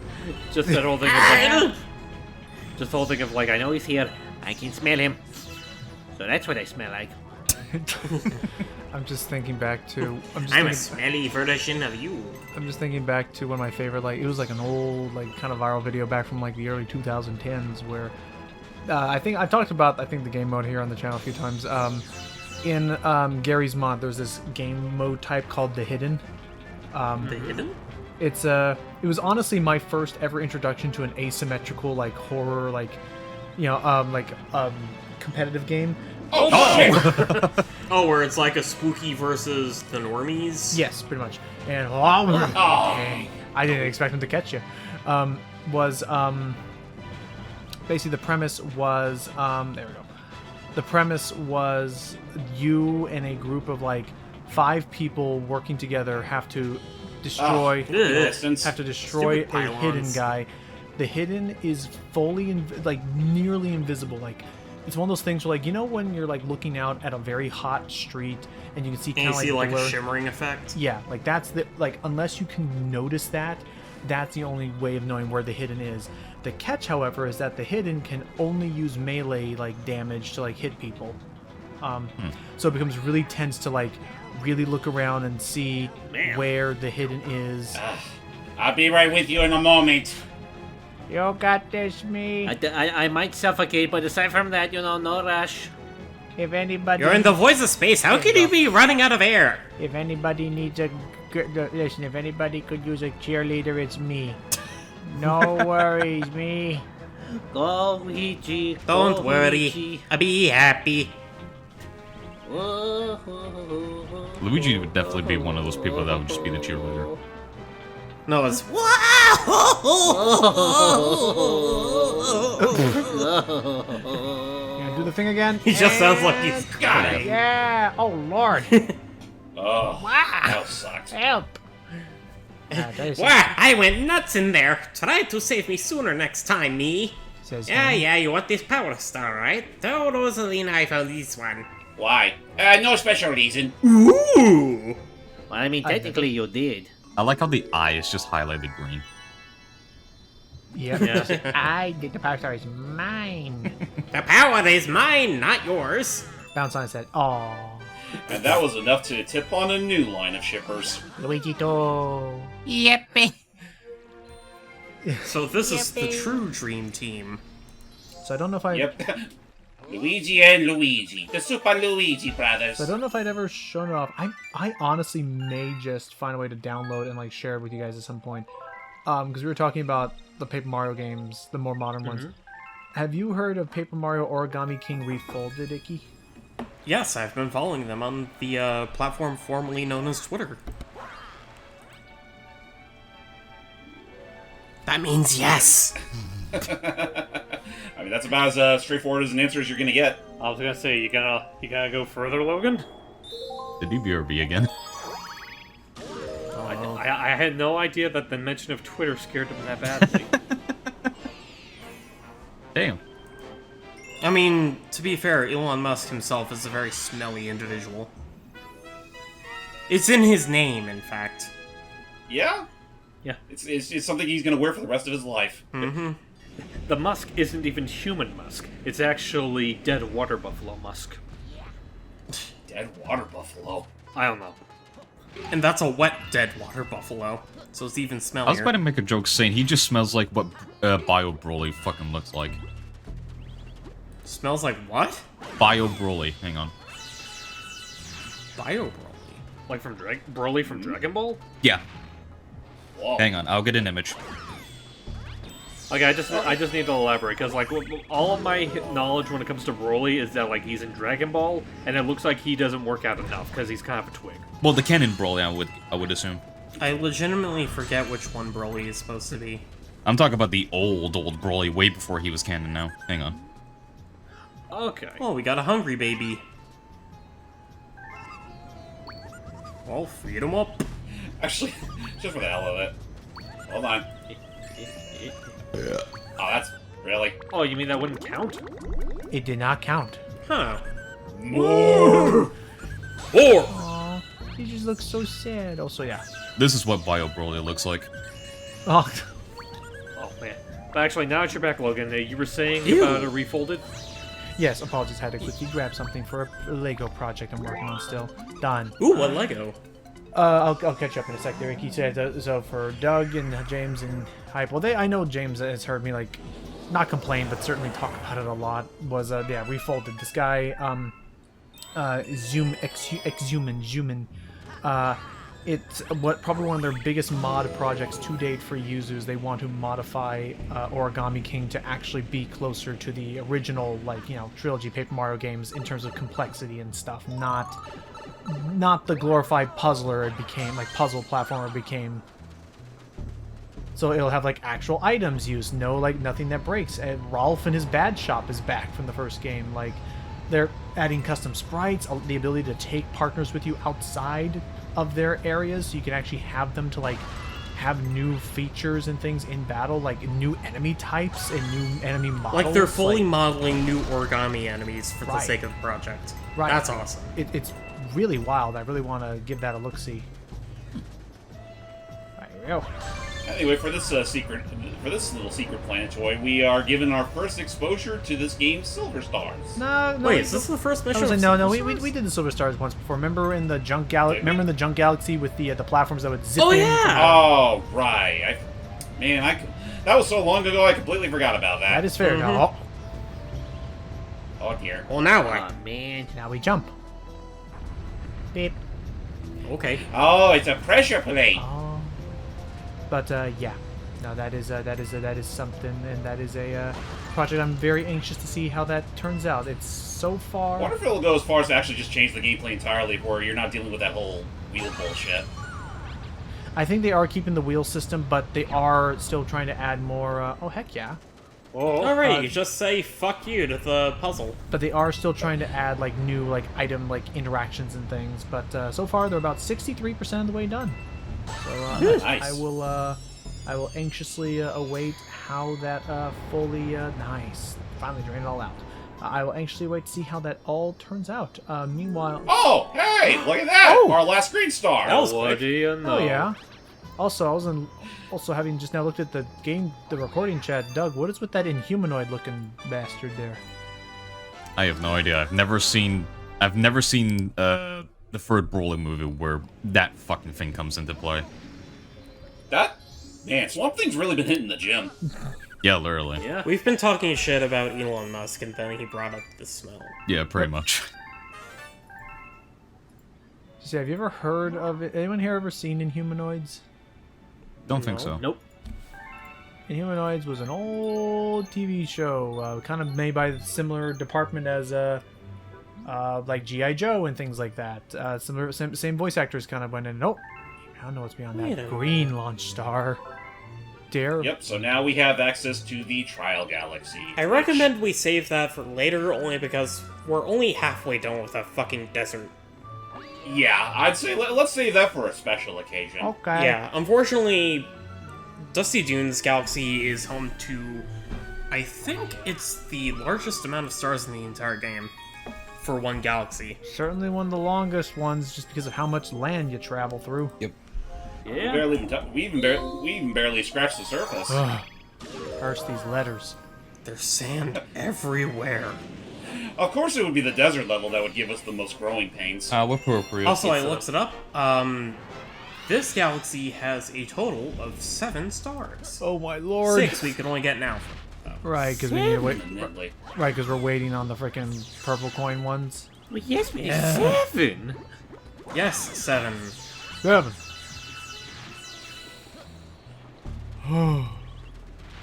Just that whole thing of, like... Just the whole thing of, like, I know he's here. I can smell him. So that's what I smell like. I'm just thinking back to. I'm a smelly version of you. I'm just thinking back to one of my favorite, like, it was like an old, like, kind of viral video back from like the early 2010s where I think I've talked about the game mode here on the channel a few times. In Gary's mod, there's this game mode type called The Hidden. The Hidden? It was honestly my first ever introduction to an asymmetrical, like, horror, like, you know, competitive game. Oh, shit! Oh, where it's like a spooky versus the normies? Yes, pretty much. And dang, I didn't expect him to catch you. Basically the premise was there we go. The premise was you and a group of like 5 people working together have to destroy Stupid a hidden guy. The hidden is fully nearly invisible. Like it's one of those things where, like, you know, when you're like looking out at a very hot street and you can see kind of like blur? a shimmering effect. Yeah, like that's the unless you can notice that, that's the only way of knowing where the hidden is. The catch, however, is that the hidden can only use melee like damage to like hit people. So it becomes really tense to like really look around and see where the hidden is. I'll be right with you in a moment. You got this, me. I might suffocate, but aside from that, no rush. If anybody... You're in the voice of space. How could you be running out of air? If anybody needs listen, if anybody could use a cheerleader, it's me. No worries, me. Go, Luigi. Don't worry. I'll be happy. Luigi would definitely be one of those people that would just be the cheerleader. No, it's... Yeah, do the thing again. He just sounds like he's got it. Yeah. Oh, Lord. Oh, that sucked. Help. That is Wow, I went nuts in there. Try to save me sooner next time, me. says Yeah, him. you want this power star, right? Oh, Rosaline, I found this one. Why? No special reason. Ooh! Well, I mean, technically you did. I like how the eye is just highlighted green. Yeah. I did the power star is mine. The power is mine, not yours. Bounce on said, "Oh, And that was enough to tip on a new line of shippers. Luigi to. Yippee. So this is the true dream team. So I don't know if I. Yep. Luigi and Luigi. The Super Luigi brothers. So I don't know if I'd ever shown it off. I honestly may just find a way to download and like share it with you guys at some point. Because we were talking about the Paper Mario games, the more modern ones. Have you heard of Paper Mario Origami King Refolded, Icky? Yes, I've been following them on the platform formerly known as Twitter. That means yes! I mean, that's about as straightforward as an answer as you're gonna get. I was gonna say, you gotta go further, Logan? The DBRB again. I had no idea that the mention of Twitter scared him that badly. Damn. I mean, to be fair, Elon Musk himself is a very smelly individual. It's in his name, in fact. Yeah? Yeah. It's something he's gonna wear for the rest of his life. Mm-hmm. The Musk isn't even human Musk. It's actually dead water buffalo Musk. Dead water buffalo. I don't know. And that's a wet, dead water buffalo, so it's even smellier. I was about to make a joke saying he just smells like what Bio Broly fucking looks like. Smells like what? Bio Broly, hang on. Bio Broly? Like from Broly from Dragon Ball? Yeah, Whoa. hang on, I'll get an image. Okay, I just need to elaborate, because like all of my knowledge when it comes to Broly is that like he's in Dragon Ball, and it looks like he doesn't work out enough because he's kind of a twig. Well, the canon Broly, I would assume. I legitimately forget which one Broly is supposed to be. I'm talking about the old Broly, way before he was canon now. Hang on. Okay. Oh, we got a hungry baby. Well, feed him up. Actually, just for the hell of it. Hold on. Oh, that's... Really? Oh, you mean that wouldn't count? It did not count. Huh. More! More! Aw, he just looks so sad. Also, yeah. This is what Bio Broly looks like. Oh, Oh man. But actually, now that you're back, Logan, you were saying Ew. about a refolded. yes. Apologies. Had to quickly grab something for a Lego project I'm working on still. Done. Ooh, what Lego? I'll catch up in a sec there. He said so for Doug and James and Hype. Well, I know James has heard me like not complain, but certainly talk about it a lot. Was yeah, Refolded. This guy Exhuman it's probably one of their biggest mod projects to date for Yuzu's. They want to modify Origami King to actually be closer to the original, like, you know, trilogy Paper Mario games in terms of complexity and stuff, not the glorified puzzler it became, like puzzle platformer it became. So it'll have like actual items used, nothing that breaks. And Rolf and his bad shop is back from the first game. Like, they're adding custom sprites, the ability to take partners with you outside of their areas, so you can actually have them to like have new features and things in battle, like new enemy types and new enemy models. Like they're fully modeling new origami enemies for the sake of the project. Right. That's awesome. It's really wild. I really want to give that a look-see. Right, here we go. Anyway, for this little secret planet toy, we are given our first exposure to this game's Silver Stars. No, Wait, is this the first mission? No, we did the Silver Stars once before. Remember in the Junk Galaxy? Remember in the Junk Galaxy with the platforms that would zip in? Oh yeah. Oh right. That was so long ago. I completely forgot about that. That is fair. Now, Oh dear. Well, now Oh, what? man. now we jump. Beep. Okay. Oh, it's a pressure plate. But yeah, no, that is something, and that is a project I'm very anxious to see how that turns out. It's so far. I wonder if it'll go as far as to actually just change the gameplay entirely, where you're not dealing with that whole wheel bullshit. I think they are keeping the wheel system, but they are still trying to add more. Oh heck yeah! Alright, you just say fuck you to the puzzle. But they are still trying to add like new item interactions and things. But so far they're about 63% of the way done. So Nice. I will anxiously await how that fully nice. Finally drain it all out. I will anxiously wait to see how that all turns out. Meanwhile. Oh, hey, look at that! Oh! Our last green star. That was What quick. do you know? Oh yeah. Also, also having just now looked at the recording chat. Doug, what is with that inhumanoid looking bastard there? I have no idea. I've never seen the third Broly movie where that fucking thing comes into play. Man, Swamp Thing's really been hitting the gym. Yeah, literally. Yeah. We've been talking shit about Elon Musk, and then he brought up the smell. Yeah, pretty much. So, have you ever heard of it? Anyone here ever seen Inhumanoids? Don't think so. Nope. Inhumanoids was an old TV show, kind of made by a similar department as like G.I. Joe and things like that. Same voice actors kind of went in. Oh, I don't know what's beyond Wait that. a Green launch star. Yep, so now we have access to the Trial Galaxy. I recommend we save that for later, only because we're only halfway done with that fucking desert. Yeah, I'd say let's save that for a special occasion. Okay. Yeah, unfortunately, Dusty Dunes Galaxy is home to, I think it's the largest amount of stars in the entire game for one galaxy. Certainly one of the longest ones, just because of how much land you travel through. Yep. Yeah. We even barely scratched the surface. Ugh. Curse these letters. There's sand everywhere. Of course, it would be the desert level that would give us the most growing pains. How appropriate. Also, I looked it up. This galaxy has a total of 7 stars. Oh my lord. 6 we can only get now. Right, because we need to wait. Permanently. Right, because we're waiting on the freaking purple coin ones. Well, yes, we Yeah. 7. Yes, 7. 7.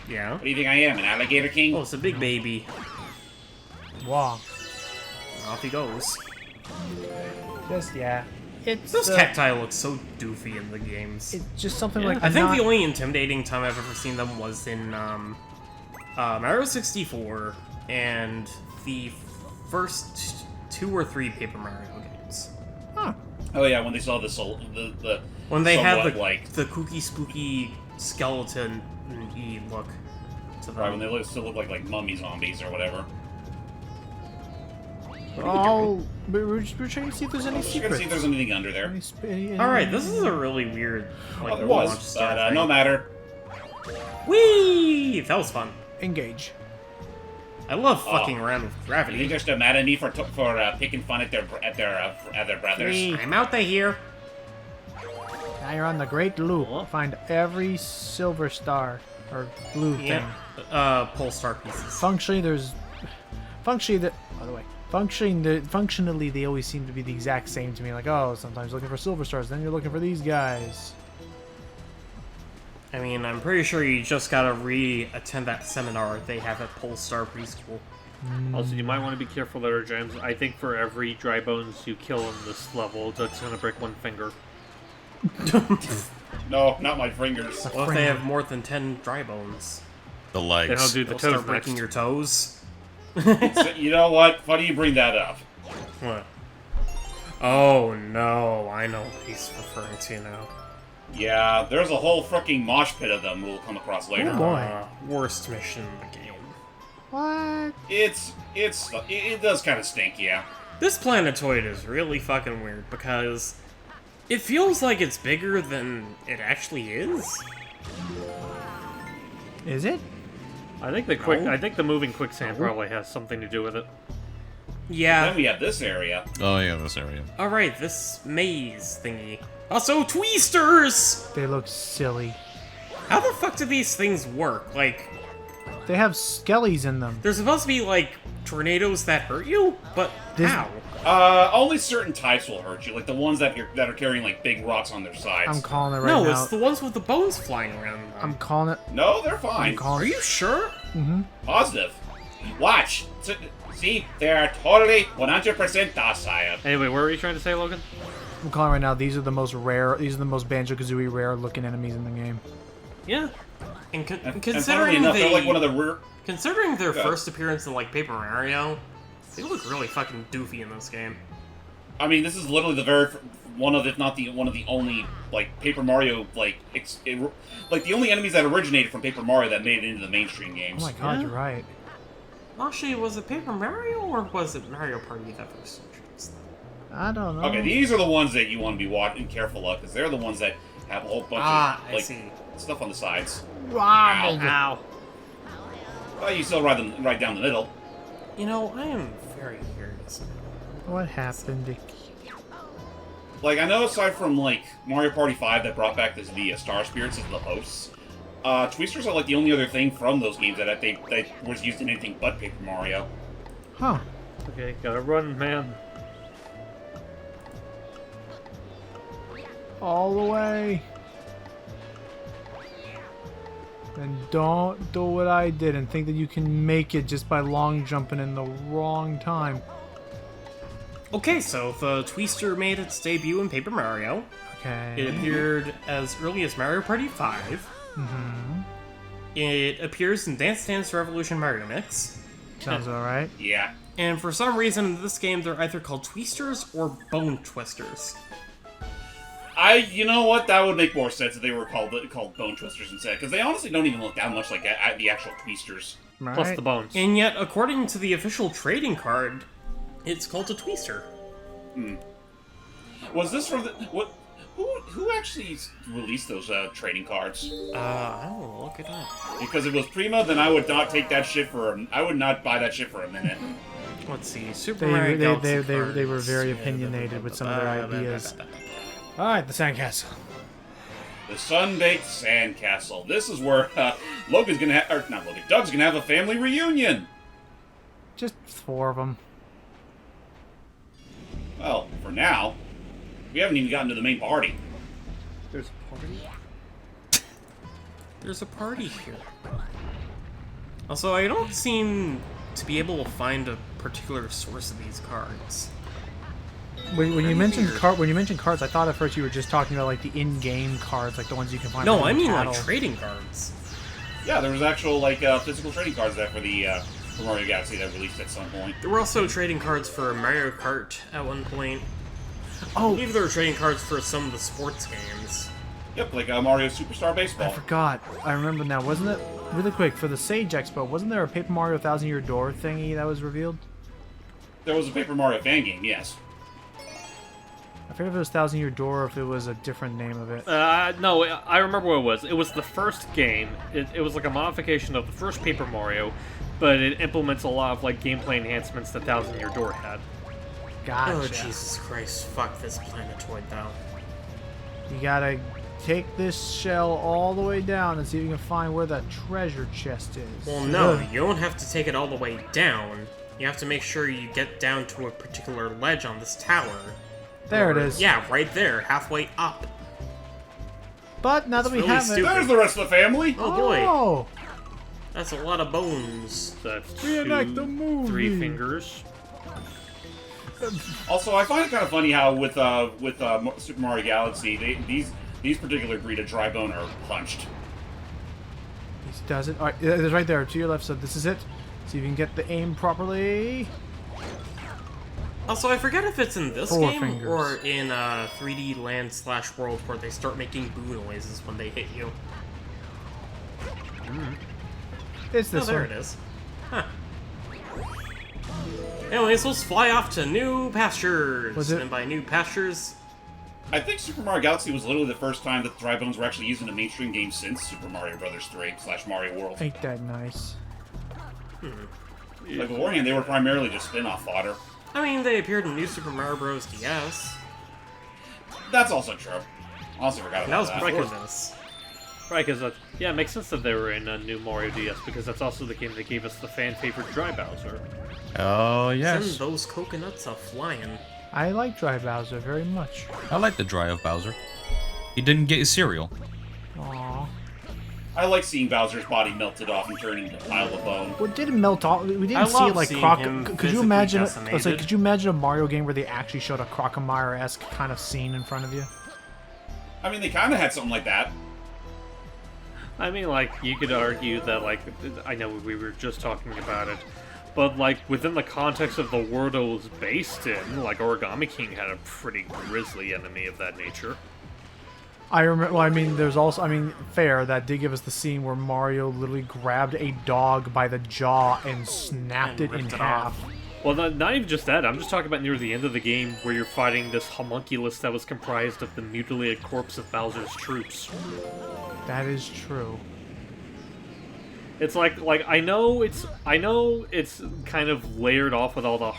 Yeah. What do you think I am, an alligator king? Oh, it's a big baby. Wow. Off he goes. Just yeah. It's Those cacti look so doofy in the games. It's just something Yeah. like I think not- the only intimidating time I've ever seen them was in Mario 64 and the first 2 or 3 Paper Mario games. Huh. Oh yeah, when they saw the When they had somewhat, the like the kooky spooky skeleton look to them. right when they still look like mummy zombies or whatever. Oh, we're trying to see if there's any I'm just gonna see if secrets. there's anything under there. Alright, this is a really weird like, Oh, there launch was, star but thing. no matter. Whee! That was fun. Engage. I love fucking around with You think gravity. they're still mad at me for picking fun at their brothers? I'm out of here. Now you're on the Great Loop. Find every silver star or blue thing. Yeah. Pole star pieces. Functionally, by the way, Functionally, they always seem to be the exact same to me. Like, oh, sometimes looking for silver stars, then you're looking for these guys. I mean, I'm pretty sure you just gotta re-attend that seminar they have at Polestar Preschool. Also, you might want to be careful there, James. I think for every dry bones you kill in this level, that's gonna break one finger. No, not my fingers. Well, if they have more than 10 dry bones, The Then I'll legs. do the they'll toes start breaking next. your toes. So, you know what? Funny you bring that up. What? Oh no, I know what he's referring to now. Yeah, there's a whole freaking mosh pit of them we'll come across later. Oh, boy. Worst mission in the game. What? It does kind of stink, yeah. This planetoid is really fucking weird because it feels like it's bigger than it actually is. Is it? I think the moving quicksand probably has something to do with it. Yeah. Then we have this area. Oh yeah, this area. Alright, this maze thingy. Also, tweesters! They look silly. How the fuck do these things work? Like, They have skellies in them. they're supposed to be like tornadoes that hurt you? But This- how? Only certain types will hurt you, like the ones that are carrying like big rocks on their sides. I'm calling it right No, now. it's the ones with the bones flying around them. I'm calling it. No, they're fine. I'm calling Are you sure? Positive. Watch. See, they're totally 100% docile. Anyway, what were you trying to say, Logan? I'm calling right now. These are the most rare. These are the most Banjo-Kazooie rare looking enemies in the game. Yeah. And, And funnily considering enough, they're they, like one of the rare. considering their Yeah. first appearance in like Paper Mario, they look really fucking doofy in this game. I mean, this is literally the very one of, if not the one of the only like Paper Mario like the only enemies that originated from Paper Mario that made it into the mainstream games. Oh my god, Yeah. you're right. Actually, was it Paper Mario or was it Mario Party that first introduced them? I don't know. Okay, these are the ones that you want to be watching careful of because they're the ones that have a whole bunch of I like see. stuff on the sides. Wow. Ow. Well, you still ride them right down the middle. You know, I am very curious. What happened? Like, I know aside from, like, Mario Party 5 that brought back the Star Spirits as the hosts, Tweesters are, like, the only other thing from those games that was used in anything but Paper Mario. Huh. Okay, gotta run, man. All the way. And don't do what I did and think that you can make it just by long jumping in the wrong time. Okay, so the Tweester made its debut in Paper Mario. Okay. It appeared as early as Mario Party 5. Mm-hmm. It appears in Dance Dance Revolution Mario Mix. Sounds alright. Yeah. And for some reason in this game, they're either called Tweesters or Bone Twisters. You know what? That would make more sense if they were called Bone Twisters instead, because they honestly don't even look that much like the actual Tweesters. Plus the bones. And yet, according to the official trading card, it's called a Tweester. Was this from the... What? Who actually released those trading cards? I will look it up. Because if it was Prima, then I would not take that shit I would not buy that shit for a minute. Let's see, Super Mario Galaxy They were cards. very opinionated with some of their ideas. Alright, the sandcastle. The Sunbaked Sandcastle. This is where Logan's gonna have, or not Logan, Doug's gonna have a family reunion. Just 4 of them. Well, for now, we haven't even gotten to the main party. There's a party? There's a party here. Also, I don't seem to be able to find a particular source of these cards. When you mentioned cards, I thought at first you were just talking about like the in-game cards, like the ones you can find. No, from I the mean cattle. like trading cards. Yeah, there was actual like physical trading cards there for the for Mario Galaxy that released at some point. There were also trading cards for Mario Kart at one point. I Oh, believe there were trading cards for some of the sports games. Yep, like Mario Superstar I Baseball. forgot. I remember now. Wasn't it really quick for the Sage Expo? Wasn't there a Paper Mario 1000-Year Door thingy that was revealed? There was a Paper Mario fan game, yes. I forget if it was 1000-Year Door or if it was a different name of it. No, I remember what it was. It was the first game. It was like a modification of the first Paper Mario, but it implements a lot of like gameplay enhancements that Thousand Year Door had. Gotcha. Oh, Jesus Christ. Fuck this planetoid, though. You gotta take this shell all the way down and see if you can find where that treasure chest is. Well, no, Ugh. you don't have to take it all the way down. You have to make sure you get down to a particular ledge on this tower. There it is. Yeah, right there, halfway up. But now that we really have stupid. There's the rest of the family. Oh boy, Oh, that's a lot of bones. That's Reenact the movie. 3 fingers. Also, I find it kind of funny how with Super Mario Galaxy, these particular breed of dry bone are punched. he does it. All right, it's right there to your left. So this is it. See if you can get the aim properly. Also, I forget if it's in this 4 game fingers. or in 3D Land / World where they start making boo noises when they hit you. It's Oh, this there one. it is. Huh. Anyways, let's fly off to new pastures. Was it- And by new pastures, I think Super Mario Galaxy was literally the first time that the dry bones were actually used in a mainstream game since Super Mario Bros. 3 / Mario World. Ain't that nice? Like beforehand, they were primarily just spin-off fodder. I mean, they appeared in New Super Mario Bros. DS. That's also true. I also forgot And that about was that. before this. Right, because yeah, it makes sense that they were in a new Mario DS because that's also the game that gave us the fan favorite Dry Bowser. Oh, Send yes. those coconuts a flying. I like Dry Bowser very much. I like the dry of Bowser. He didn't get his cereal. Aww. I like seeing Bowser's body melted off and turned into a pile of bone. Well, it didn't melt off. We I didn't see love it like seeing Croc. him Could you physically imagine? I was like, decimated. could you imagine a Mario game where they actually showed a Crocomire-esque kind of scene in front of you? I mean, they kind of had something like that. I mean, like, you could argue that, like, I know we were just talking about it, but, like, within the context of the world it was based in, like, Origami King had a pretty grisly enemy of that nature. I remember. Well, I mean, there's also. I mean, fair. That did give us the scene where Mario literally grabbed a dog by the jaw and snapped And it in ripped it half. off. Well, not even just that, I'm just talking about near the end of the game where you're fighting this homunculus that was comprised of the mutilated corpse of Bowser's troops. That is true. It's like I know it's kind of layered off with all the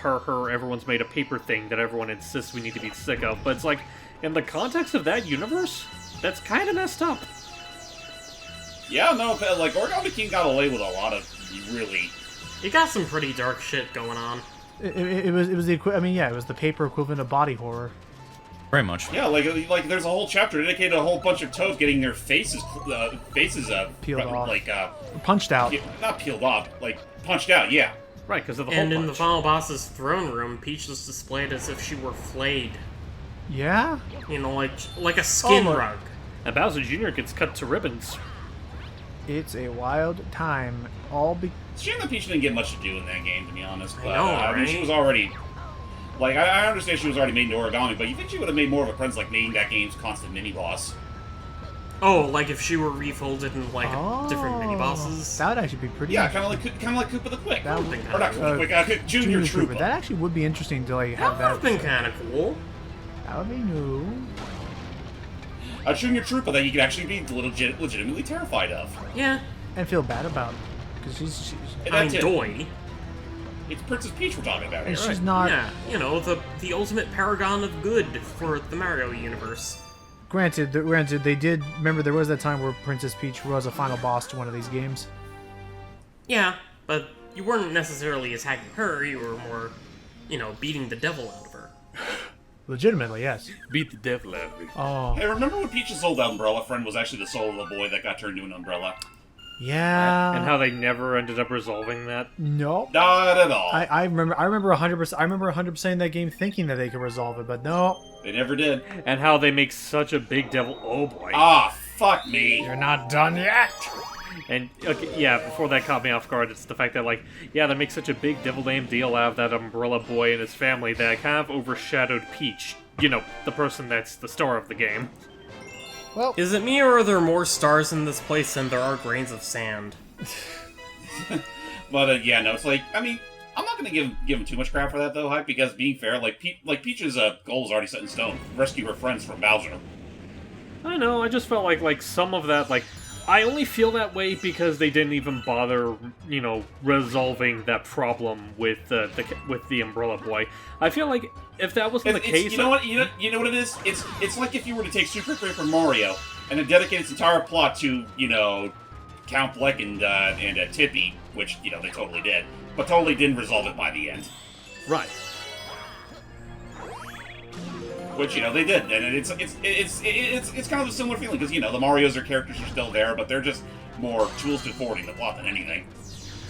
everyone's made a paper thing that everyone insists we need to be sick of, but it's like in the context of that universe, that's kind of messed up. Yeah, no, like Origami King got away with a lot of really. You got some pretty dark shit going on. It was the I mean, yeah, it was the paper equivalent of body horror. Very much. Yeah, like there's a whole chapter dedicated to a whole bunch of toads getting their faces Peeled off. like Punched out. not peeled off, like punched out. Yeah. Right, because of the And whole in the punch. final boss's throne room, Peach was displayed as if she were flayed. Yeah. You know, like a skin Oh my- rug. And Bowser Jr. gets cut to ribbons. It's a wild time. All be. It's a shame that Peach didn't get much to do in that game, to be honest. But, know, I mean, right? she was already. Like, I understand she was already made into Origami, but you think she would have made more of a presence, like making that game's constant mini boss? Oh, like if she were refolded in like different mini bosses. That would actually be pretty. Yeah, kind of like Koopa the Quick. That Or would not Koopa the Quick, Junior Troopa. That actually would be interesting to like have That would that. have been kind of cool. That would be new. A Junior Troopa that you could actually be legitimately terrified of. Yeah. And feel bad about, because she's And I that's mean, it. Doi. It's Princess Peach we're talking about and here. she's not. Yeah, you know, the ultimate paragon of good for the Mario universe. Granted, they did. Remember, there was that time where Princess Peach was a final boss to one of these games. Yeah, but you weren't necessarily attacking her, you were more, you know, beating the devil out of her. Legitimately, yes. Beat the devil out of me. Oh, Hey, remember when Peach's old umbrella friend was actually the soul of a boy that got turned into an umbrella? yeah. And how they never ended up resolving that. No. Not at all. I remember 100%. I remember 100% in that game thinking that they could resolve it, but no. They never did. And how they make such a big devil. Oh boy. Ah, fuck me. You're not done yet. And okay, yeah, before that caught me off guard, it's the fact that like, yeah, they make such a big devil name deal out of that umbrella boy and his family that it kind of overshadowed Peach. You know, the person that's the star of the game. Well, Is it me, or are there more stars in this place than there are grains of sand? But yeah, no, it's like, I mean, I'm not gonna give him too much crap for that though, Hype, because being fair, like Peach's goal is already set in stone: rescue her friends from Bowser. I know, I just felt like some of that, like, I only feel that way because they didn't even bother, you know, resolving that problem with the Umbrella Boy. I feel like if that wasn't the case, you know what it is? It's like if you were to take Super Paper Mario and then dedicate its entire plot to, you know, Count Bleck and Tippy, which, you know, they totally did, but totally didn't resolve it by the end. Right. Which, you know, they did, and it's kind of a similar feeling, because, you know, the Marios are characters are still there, but they're just more tools to forwarding the plot than anything.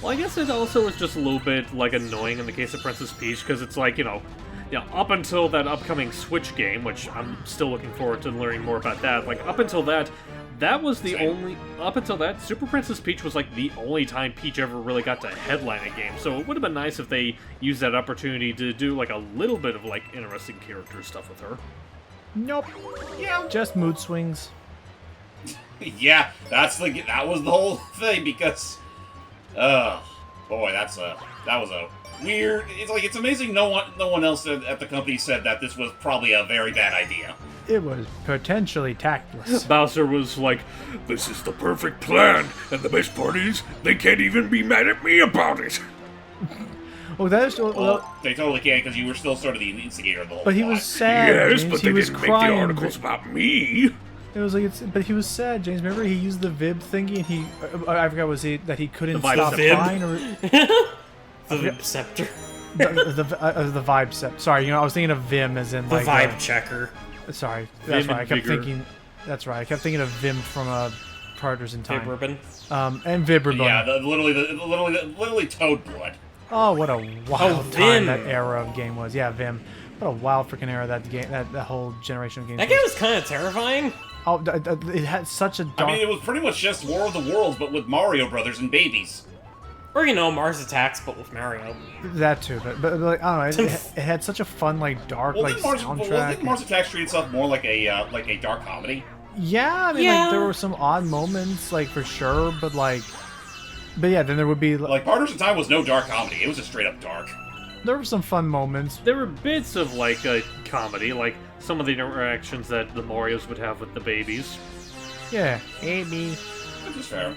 Well, I guess it also is just a little bit, like, annoying in the case of Princess Peach, because it's like, you know, up until that upcoming Switch game, which I'm still looking forward to learning more about that, like, up until that was the only... Up until that, Super Princess Peach was, like, the only time Peach ever really got to headline a game, so it would have been nice if they used that opportunity to do, like, a little bit of, like, interesting character stuff with her. Nope. Yeah. Just mood swings. Yeah, that was the whole thing, because... boy, that was a weird... It's amazing no one else at the company said that this was probably a very bad idea. It was potentially tactless. Bowser was like, "This is the perfect plan, and the best part is, they can't even be mad at me about it." Oh, that is... Well, they totally can't, because you were still sort of the instigator of the whole but he plot. was sad, Yes, James. but He they was didn't make crying. the articles about me. It was like, but he was sad, James. Remember, he used the Vib thingy, and he... I forgot, that he couldn't The Vibe stop Vib? crying, or... The scepter. the vibe set. Sorry, you know, I was thinking of Vim as in, The like... vibe checker. Sorry, that's Vim right. I and kept Vigor. thinking... That's right. I kept thinking of Vim from Partners in Time. Ribbon. And Vibberbun. Yeah, literally Toad Blood. Oh, what a wild Vim. time that era of game was. Yeah, Vim. What a wild freaking era that game, that whole generation of games. That game was kind of terrifying. Oh, it had such a dark... I mean, it was pretty much just War of the Worlds, but with Mario Brothers and babies. Or, you know, Mars Attacks, but with Mario. That too, but like, I don't know, it had such a fun, like, dark, Well, like, soundtrack. didn't Mars Attacks treat itself more like a dark comedy? Yeah, I mean, Yeah. like, there were some odd moments, like, for sure, but yeah, then there would be, Like, Partners in Time was no dark comedy. It was just straight up dark. there were some fun moments. There were bits of, like, a comedy, like some of the interactions that the Marios would have with the babies. Yeah, Amy. Which is fair.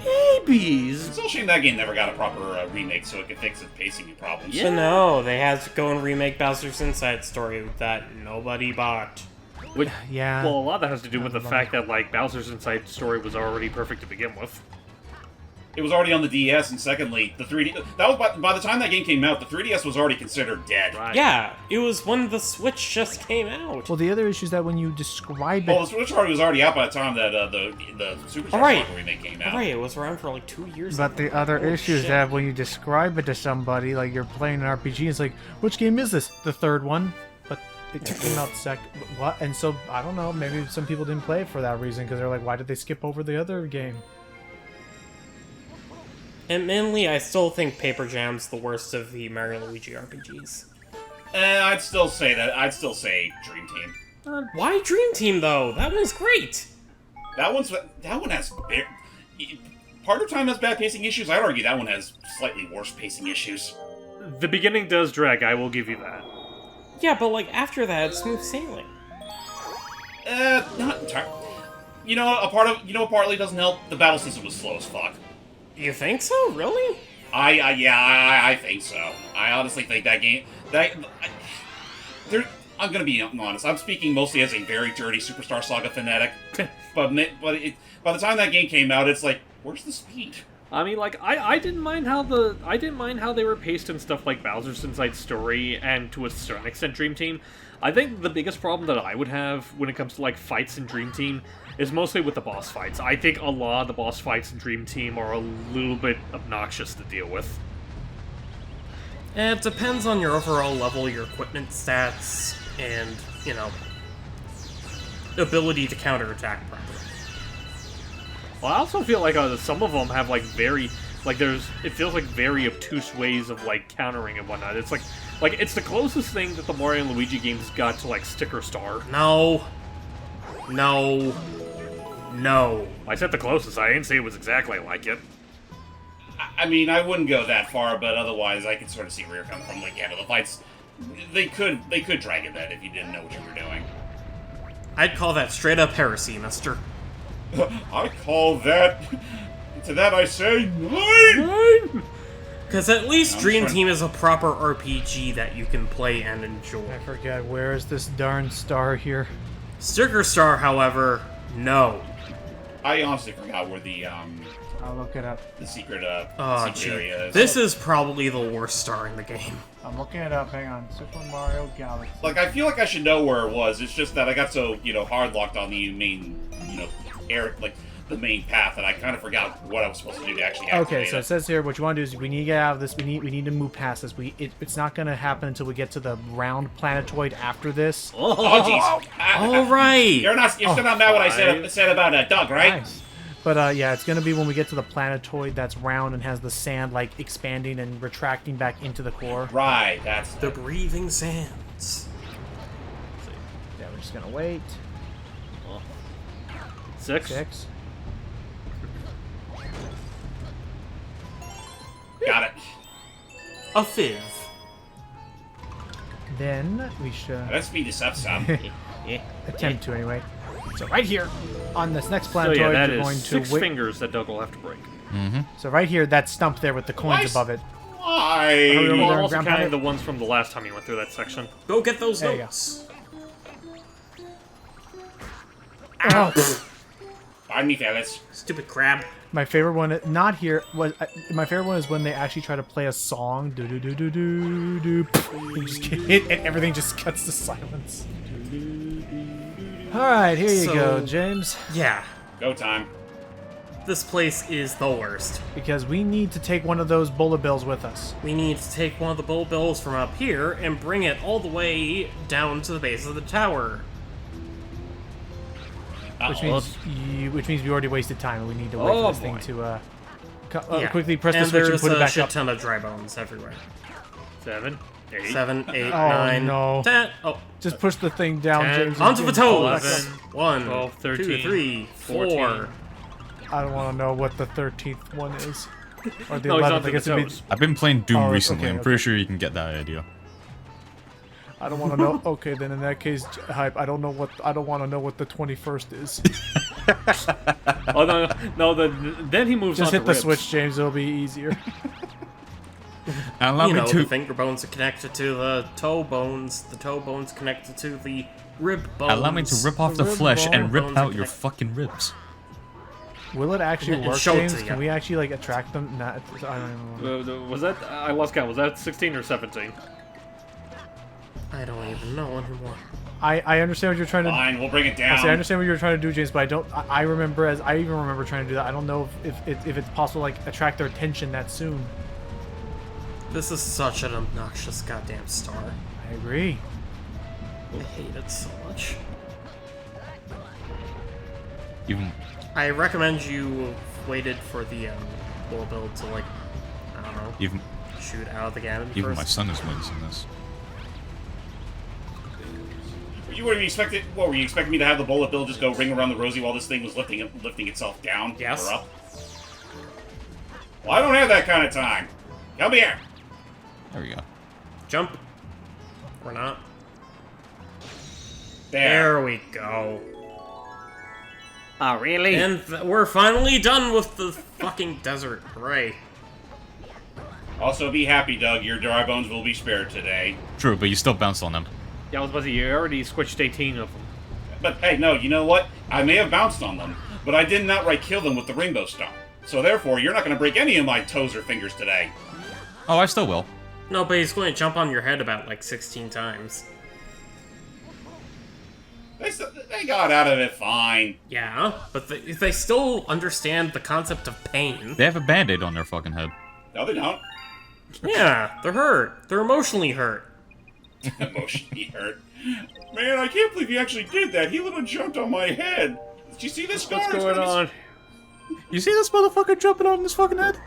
Babies? It's a shame that game never got a proper remake so it could fix its pacing problems. So no, they had to go and remake Bowser's Inside Story that nobody bought. Which, Yeah. well, a lot of that has to do with the fact that, like, Bowser's Inside Story was already perfect to begin with. It was already on the DS, and secondly, the 3D... That was by the time that game came out, the 3DS was already considered dead. Right. Yeah, it was when the Switch just came out. Well, the other issue is that when you describe Well, it, the Switch was already out by the time that the Super Star Alright. Saga remake came out. Alright, it was around for like 2 years. but the other Oh, issue is shit. that when you describe it to somebody, like you're playing an RPG, it's like, which game is this? The third one? But it came out second. What? And so, I don't know, maybe some people didn't play it for that reason, because they're like, why did they skip over the other game? And mainly, I still think Paper Jam's the worst of the Mario Luigi RPGs. I'd still say Dream Team. Why Dream Team though? That one's great. That one has... Part of Time has bad pacing issues. I'd argue that one has slightly worse pacing issues. The beginning does drag, I will give you that. Yeah, but like after that, it's smooth sailing. Not entirely. Partly doesn't help. The battle system was slow as fuck. You think so? Really? I think so. I honestly think that game... I'm gonna be honest. I'm speaking mostly as a very dirty Superstar Saga fanatic. but by the time that game came out, it's like, where's the speed? I mean, like, I didn't mind how they were paced in stuff like Bowser's Inside Story and to a certain extent Dream Team. I think the biggest problem that I would have when it comes to like fights in Dream Team is mostly with the boss fights. I think a lot of the boss fights in Dream Team are a little bit obnoxious to deal with. It depends on your overall level, your equipment stats, and, you know, ability to counterattack properly. Well, I also feel like some of them have like very, like it feels like very obtuse ways of like countering and whatnot. It's like it's the closest thing that the Mario and Luigi games got to like Sticker Star. No. I said the closest. I didn't say it was exactly like it. I mean, I wouldn't go that far, but otherwise, I could sort of see where you're coming from. Like, yeah, the fights, they could drag it that if you didn't know what you were doing. I'd call that straight up heresy, mister. I call that... To that I say, 9! Because at least I'm Dream trying- Team is a proper RPG that you can play and enjoy. I forget, where is this darn star here? Sticker Star, however, no. I honestly forgot where the I'll look it up. secret Oh, secret gee. area is. This is probably the worst star in the game. I'm looking it up. Hang on. Super Mario Galaxy. Like, I feel like I should know where it was. It's just that I got so, hard locked on the main, the main path that I kind of forgot what I was supposed to do to actually activate Okay, so it says here what you want to do is we need to get out of this. We need to move past this. It's not going to happen until we get to the round planetoid after this. Oh, jeez. All right. You're still not mad what I said about Doug, right? Nice. But yeah, it's going to be when we get to the planetoid that's round and has the sand like expanding and retracting back into the core. Right, that's The breathing sands. Yeah, we're just going to wait. 6. 6. got it. A fiv. Then we should Let's speed this up some. attempt to anyway. So right here on this next So planetoid, yeah, that you're going is to 6 wait. fingers that Doug will have to break. So right here, that stump there with the coins Nice. above it. Why? over Well, there, also Grandpa? counting the ones from the last time you went through that section. Go get those There you go. notes. Oh, Pardon me, fellas. Stupid crab. my favorite one, not here, was my favorite one is when they actually try to play a song. Do do do do do do. You just get hit and everything just cuts to silence. All right, here you So- go, James. Yeah, Go time. this place is the worst. Because we need to take one of those bullet bills with us. We need to take one of the bullet bills from up here and bring it all the way down to the base of the tower. Which means we already wasted time, and we need to wait for this thing to Yeah. quickly press the and switch and there's put it a back shit up. ton of dry bones everywhere. 7, 8, 7, 8, Oh, 9, no. 10. Oh, Just push the thing down, 10, James. and onto the pull it back toes. up. 1, 12, 2, 13, 3, 4. 14. I don't want to know what the 13th one is. Or the No, he's 11th. onto I guess the it'd be, toes. I've been playing Doom Oh, recently. okay, I'm pretty okay. sure you can get that idea. I don't want to know. Okay, then in that case, hype. I don't want to know what the 21st is. Oh, no, then he moves Just on hit to the ribs. switch, James. It'll be easier. And allow You me know, to the finger bones are connected to the toe bones. The toe bones connected to the rib bones. allow me to rip off the rib flesh and bone rip bones are out your connected. fucking ribs. Will it actually And work, show it James? to ya. Can we actually like attract them? Not, I don't even know. Was that? I lost count. Was that 16 or 17? I don't even know anymore. I understand what you're trying to. Fine, we'll bring it I down. say, I understand what you're trying to do, James, but I don't. I remember I even remember trying to do that. I don't know if it's possible to, like, attract their attention that soon. This is such an obnoxious goddamn star. I agree. I hate it so much. Even I recommend you waited for the bullet bill to, like, I don't know, even shoot out of the cannon even first. my son is wincing this. You were expecting? What were you expecting me to have the bullet bill just go ring around the rosy while this thing was lifting itself down? Yes. Or up? Well, I don't have that kind of time. Come here. There we go. Jump. Or not. There. There we go. Oh, really? And we're finally done with the fucking desert. Hooray. Also, be happy, Doug. Your dry bones will be spared today. True, but you still bounced on them. Yeah, I was about to say, you already squished 18 of them. But hey, no, you know what? I may have bounced on them, but I didn't outright kill them with the rainbow star. So therefore, you're not going to break any of my toes or fingers today. Oh, I still will. No, but he's going to jump on your head about, like, 16 times. They got out of it fine. Yeah, but they still understand the concept of pain. They have a band-aid on their fucking head. No, they don't. Yeah, they're hurt. They're emotionally hurt. Emotionally hurt. Man, I can't believe he actually did that. He literally jumped on my head. Did you see this scar? What's going on? You see this motherfucker jumping on his fucking head?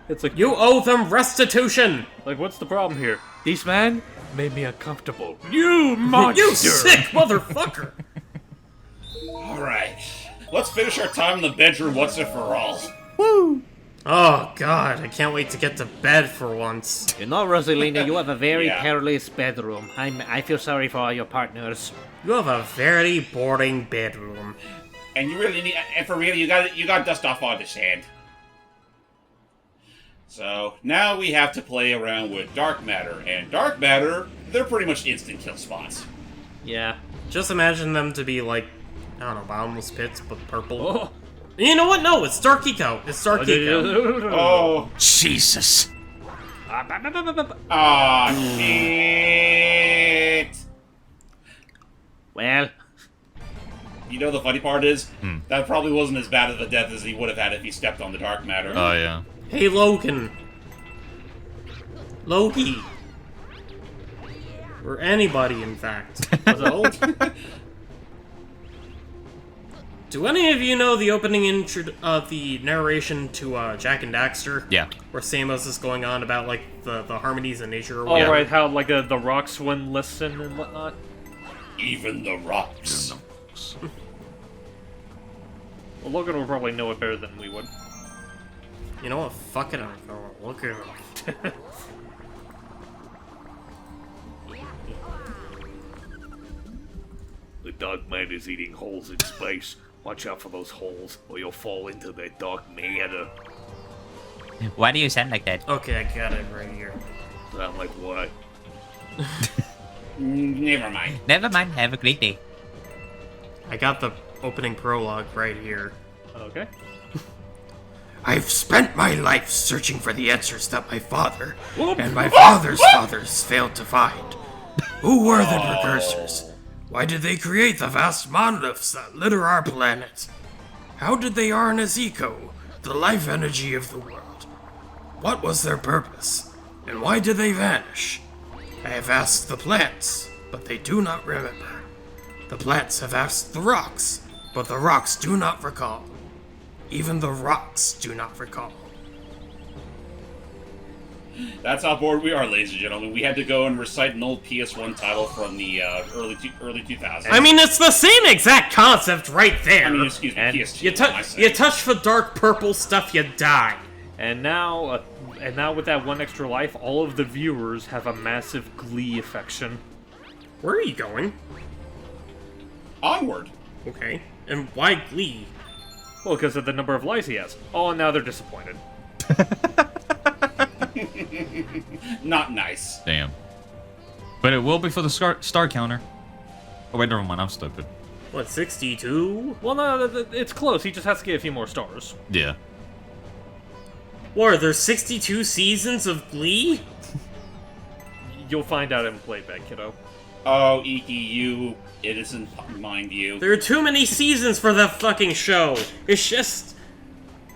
It's like, You owe them restitution! like, what's the problem here? This man made me uncomfortable. You monster! You sick motherfucker! Alright. Let's finish our time in the bedroom once and for all. Oh god, I can't wait to get to bed for once. You know, Rosalina, you have a very Yeah. perilous bedroom. I feel sorry for all your partners. You have a very boring bedroom. And you really need, and for real, you got dust off all the sand. So now we have to play around with dark matter, and dark matter, they're pretty much instant kill spots. Yeah. Just imagine them to be like I don't know, bottomless pits, but purple. Oh. You know what? No, it's Dark Eco. It's Dark Eco. Oh. Jesus. Ah, shit. Well, You know the funny part is, that probably wasn't as bad of a death as he would have had if he stepped on the dark matter. Oh, yeah. Hey, Logan. Loki. Or anybody, in fact. So, do any of you know the opening the narration to Jak and Daxter? Yeah. Where Samus is going on about, like, the harmonies in nature or Oh, whatever? right, how, like, the rocks wouldn't listen and whatnot. Even the rocks. Well, Logan would probably know it better than we would. You know what? Fuck it, I'm gonna look it up. The dark man is eating holes in space. Watch out for those holes, or you'll fall into that dark matter. Why do you sound like that? Okay, I got it right here. Sound like what? Never mind. Never mind. Have a great day. I got the opening prologue right here. Okay. I've spent my life searching for the answers that my father and my father's fathers failed to find. Who were the precursors? Why did they create the vast monoliths that litter our planet? How did they harness eco, the life energy of the world? What was their purpose? And why did they vanish? I have asked the plants, but they do not remember. The plants have asked the rocks, but the rocks do not recall. Even the rocks do not recall. That's how bored we are, ladies and gentlemen. We had to go and recite an old PS1 title from the early 2000s. I mean, it's the same exact concept right there. I mean, excuse me, And PS2. You touch the dark purple stuff, you die. And now with that one extra life, all of the viewers have a massive Glee affection. Where are you going? Onward. Okay. And why Glee? Well, because of the number of lives he has. Oh, and now they're disappointed. Not nice. Damn. But it will be for the star counter. Oh, wait, never mind. I'm stupid. What, 62? Well, no, it's close. He just has to get a few more stars. Yeah. What, are there 62 seasons of Glee? You'll find out in playback, kiddo. Oh, Iki, you innocent mind you. There are too many seasons for that fucking show. It's just...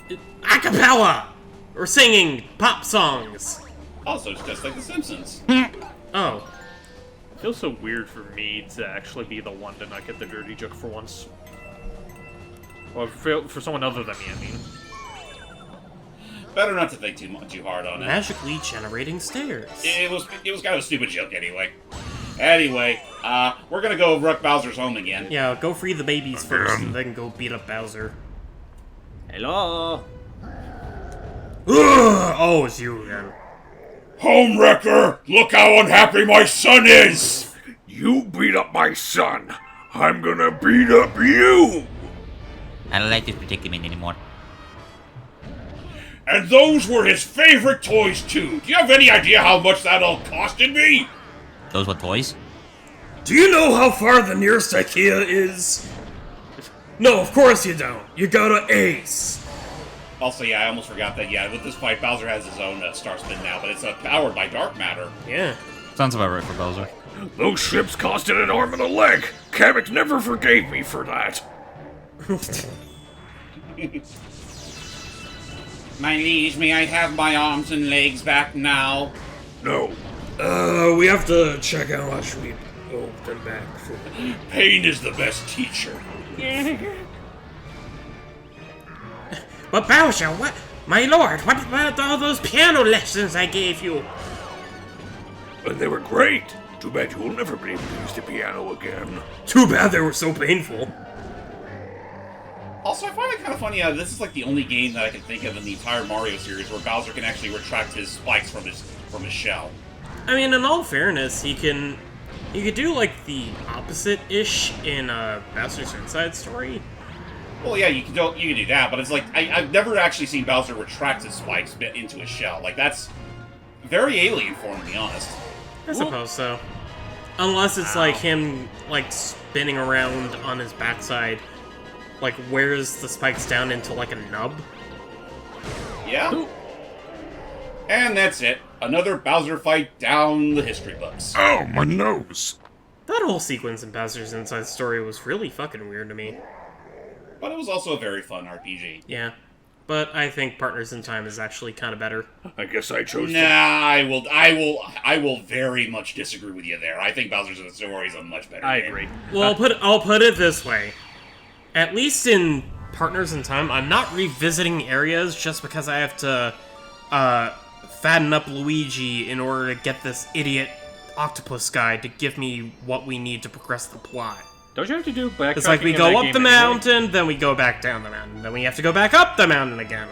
a cappella! Or singing pop songs. Also, it's just like The Simpsons. Oh. It feels so weird for me to actually be the one to not get the dirty joke for once. Well, for someone other than me, I mean. Better not to think too hard on it. Magically generating stairs. It was kind of a stupid joke anyway. Anyway, we're gonna go wreck Bowser's home again. Yeah, go free the babies first, and then go beat up Bowser. hello. Ugh! Oh, it's you again. Home wrecker! Look how unhappy my son is! You beat up my son. I'm gonna beat up you! I don't like this predicament anymore. And those were his favorite toys too. Do you have any idea how much that all costed me? Those were toys? Do you know how far the nearest IKEA is? No, of course you don't. You got an ace. Also, yeah, I almost forgot that, yeah, with this fight, Bowser has his own star spin now, but it's powered by dark matter. Yeah. Sounds about right for Bowser. Those ships costed an arm and a leg. Kamek never forgave me for that. My liege, may I have my arms and legs back now? No. We have to check how much we owe them back for. Pain is the best teacher. But Bowser, what? My lord, what about all those piano lessons I gave you? And they were great. Too bad you will never be able to use the piano again. Too bad they were so painful. Also, I find it kind of funny, this is like the only game that I can think of in the entire Mario series where Bowser can actually retract his spikes from his shell. I mean, in all fairness, he could do like the opposite-ish in Bowser's Inside Story. Well, yeah, you can do that, but it's like, I've never actually seen Bowser retract his spikes into his shell. Like, that's very alien for him, to be honest. I suppose so. Unless it's like him, like, spinning around on his backside like, wears the spikes down into, like, a nub. Yeah. And that's it. Another Bowser fight down the history books. Oh, my nose. That whole sequence in Bowser's Inside Story was really fucking weird to me. But it was also a very fun RPG. Yeah. But I think Partners in Time is actually kind of better. I guess I chose Nah, I will very much disagree with you there. I think Bowser's Story is a much better I game. agree. Well, I'll put it this way. At least in Partners in Time, I'm not revisiting areas just because I have to fatten up Luigi in order to get this idiot octopus guy to give me what we need to progress the plot. Don't you have to do backtracking? It's like we in go that up game the anyway? mountain, then we go back down the mountain, then we have to go back up the mountain again.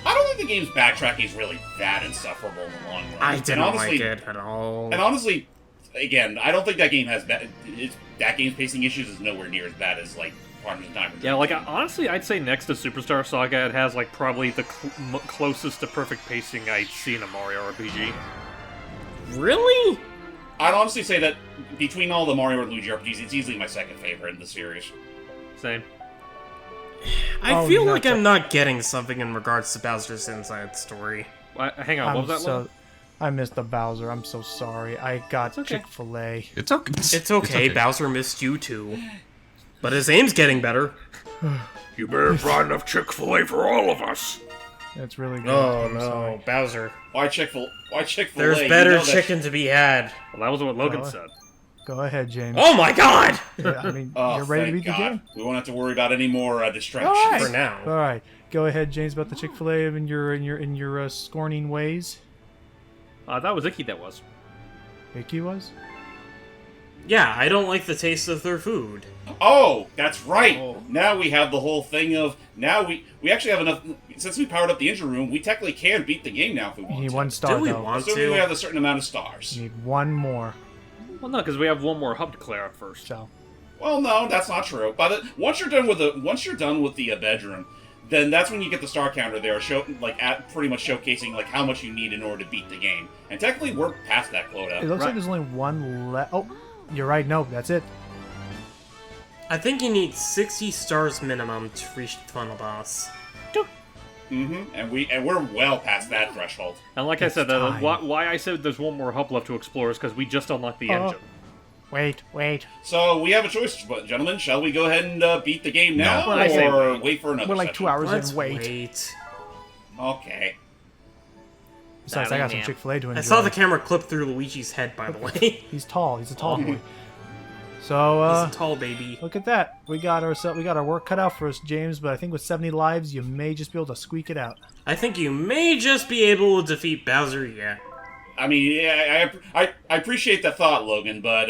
I don't think the game's backtracking is really that insufferable in the long run. I And didn't honestly, like it at all. And honestly, again, I don't think that game has that game's pacing issues is nowhere near as bad as like Partners in Time. Yeah, like honestly, I'd say next to Superstar Saga, it has like probably the closest to perfect pacing I'd seen in a Mario RPG. Really? I'd honestly say that between all the Mario and Luigi RPGs, it's easily my second favorite in the series. Same. I feel like I'm not getting something in regards to Bowser's Inside Story. Hang on, what was that? Lo? I missed the Bowser. I'm so sorry. I got okay. Chick-fil-A. It's okay. It's okay, Bowser missed you too. But his aim's getting better. You better find enough Chick-fil-A for all of us. It's really good. Oh I'm sorry. no, Bowser. Why Chick-fil-A? There's better chicken to be had. Well, that was what Logan Well, said. Go ahead, James. Oh my god! Yeah, I mean, Oh, you're ready to thank beat the God. game. We won't have to worry about any more distractions. All right. For now. All right. Go ahead, James, about the Chick-fil-A in your scorning ways. That was Icky that was. Mickey was? Yeah, I don't like the taste of their food. Oh, that's right. Oh. Now we have the whole thing of we actually have enough. Since we powered up the engine room, we technically can beat the game now if we You want need to. one star, Do we though. want Assuming we to? have a certain amount of stars. You need one more. Well, no, because we have one more hub to clear up first. So, Well, no, that's not true. Once you're done with the bedroom, then that's when you get the star counter there, pretty much showcasing like how much you need in order to beat the game. And technically, we're past that quota. it looks Right. like there's only one left. Oh, you're right. No, that's it. I think you need 60 stars minimum to reach the final boss. And we're well past that threshold. And like I said, time. why I said there's one more hub left to explore is because we just unlocked the engine. Wait. So we have a choice, gentlemen. Shall we go ahead and beat the game now, Well, I say or wait. wait for another? We're like session? 2 hours Let's in. Wait. wait. Okay. Besides, I got some Chick-fil-A to enjoy. I saw the camera clip through Luigi's head, by the way. He's tall. He's a tall boy. So, He's a tall baby. look at that. We got our work cut out for us, James. But I think with 70 lives, you may just be able to squeak it out. I think you may just be able to defeat Bowser yet. I mean, yeah, I appreciate the thought, Logan, but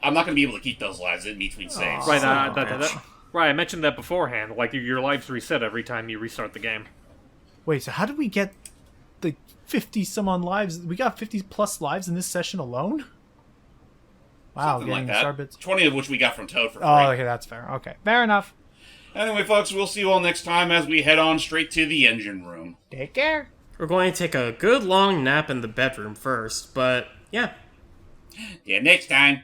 I'm not going to be able to keep those lives in between saves. Right, Son of a bitch. right. I mentioned that beforehand. Like your lives reset every time you restart the game. Wait, so how did we get the 50 some on lives? We got 50 plus lives in this session alone? Wow, Something like getting star that. bits. 20 of which we got from Toad for free. Oh, okay, that's fair. Okay, fair enough. Anyway, folks, we'll see you all next time as we head on straight to the engine room. Take care. We're going to take a good long nap in the bedroom first, but yeah. Yeah, next time.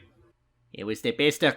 It was the best of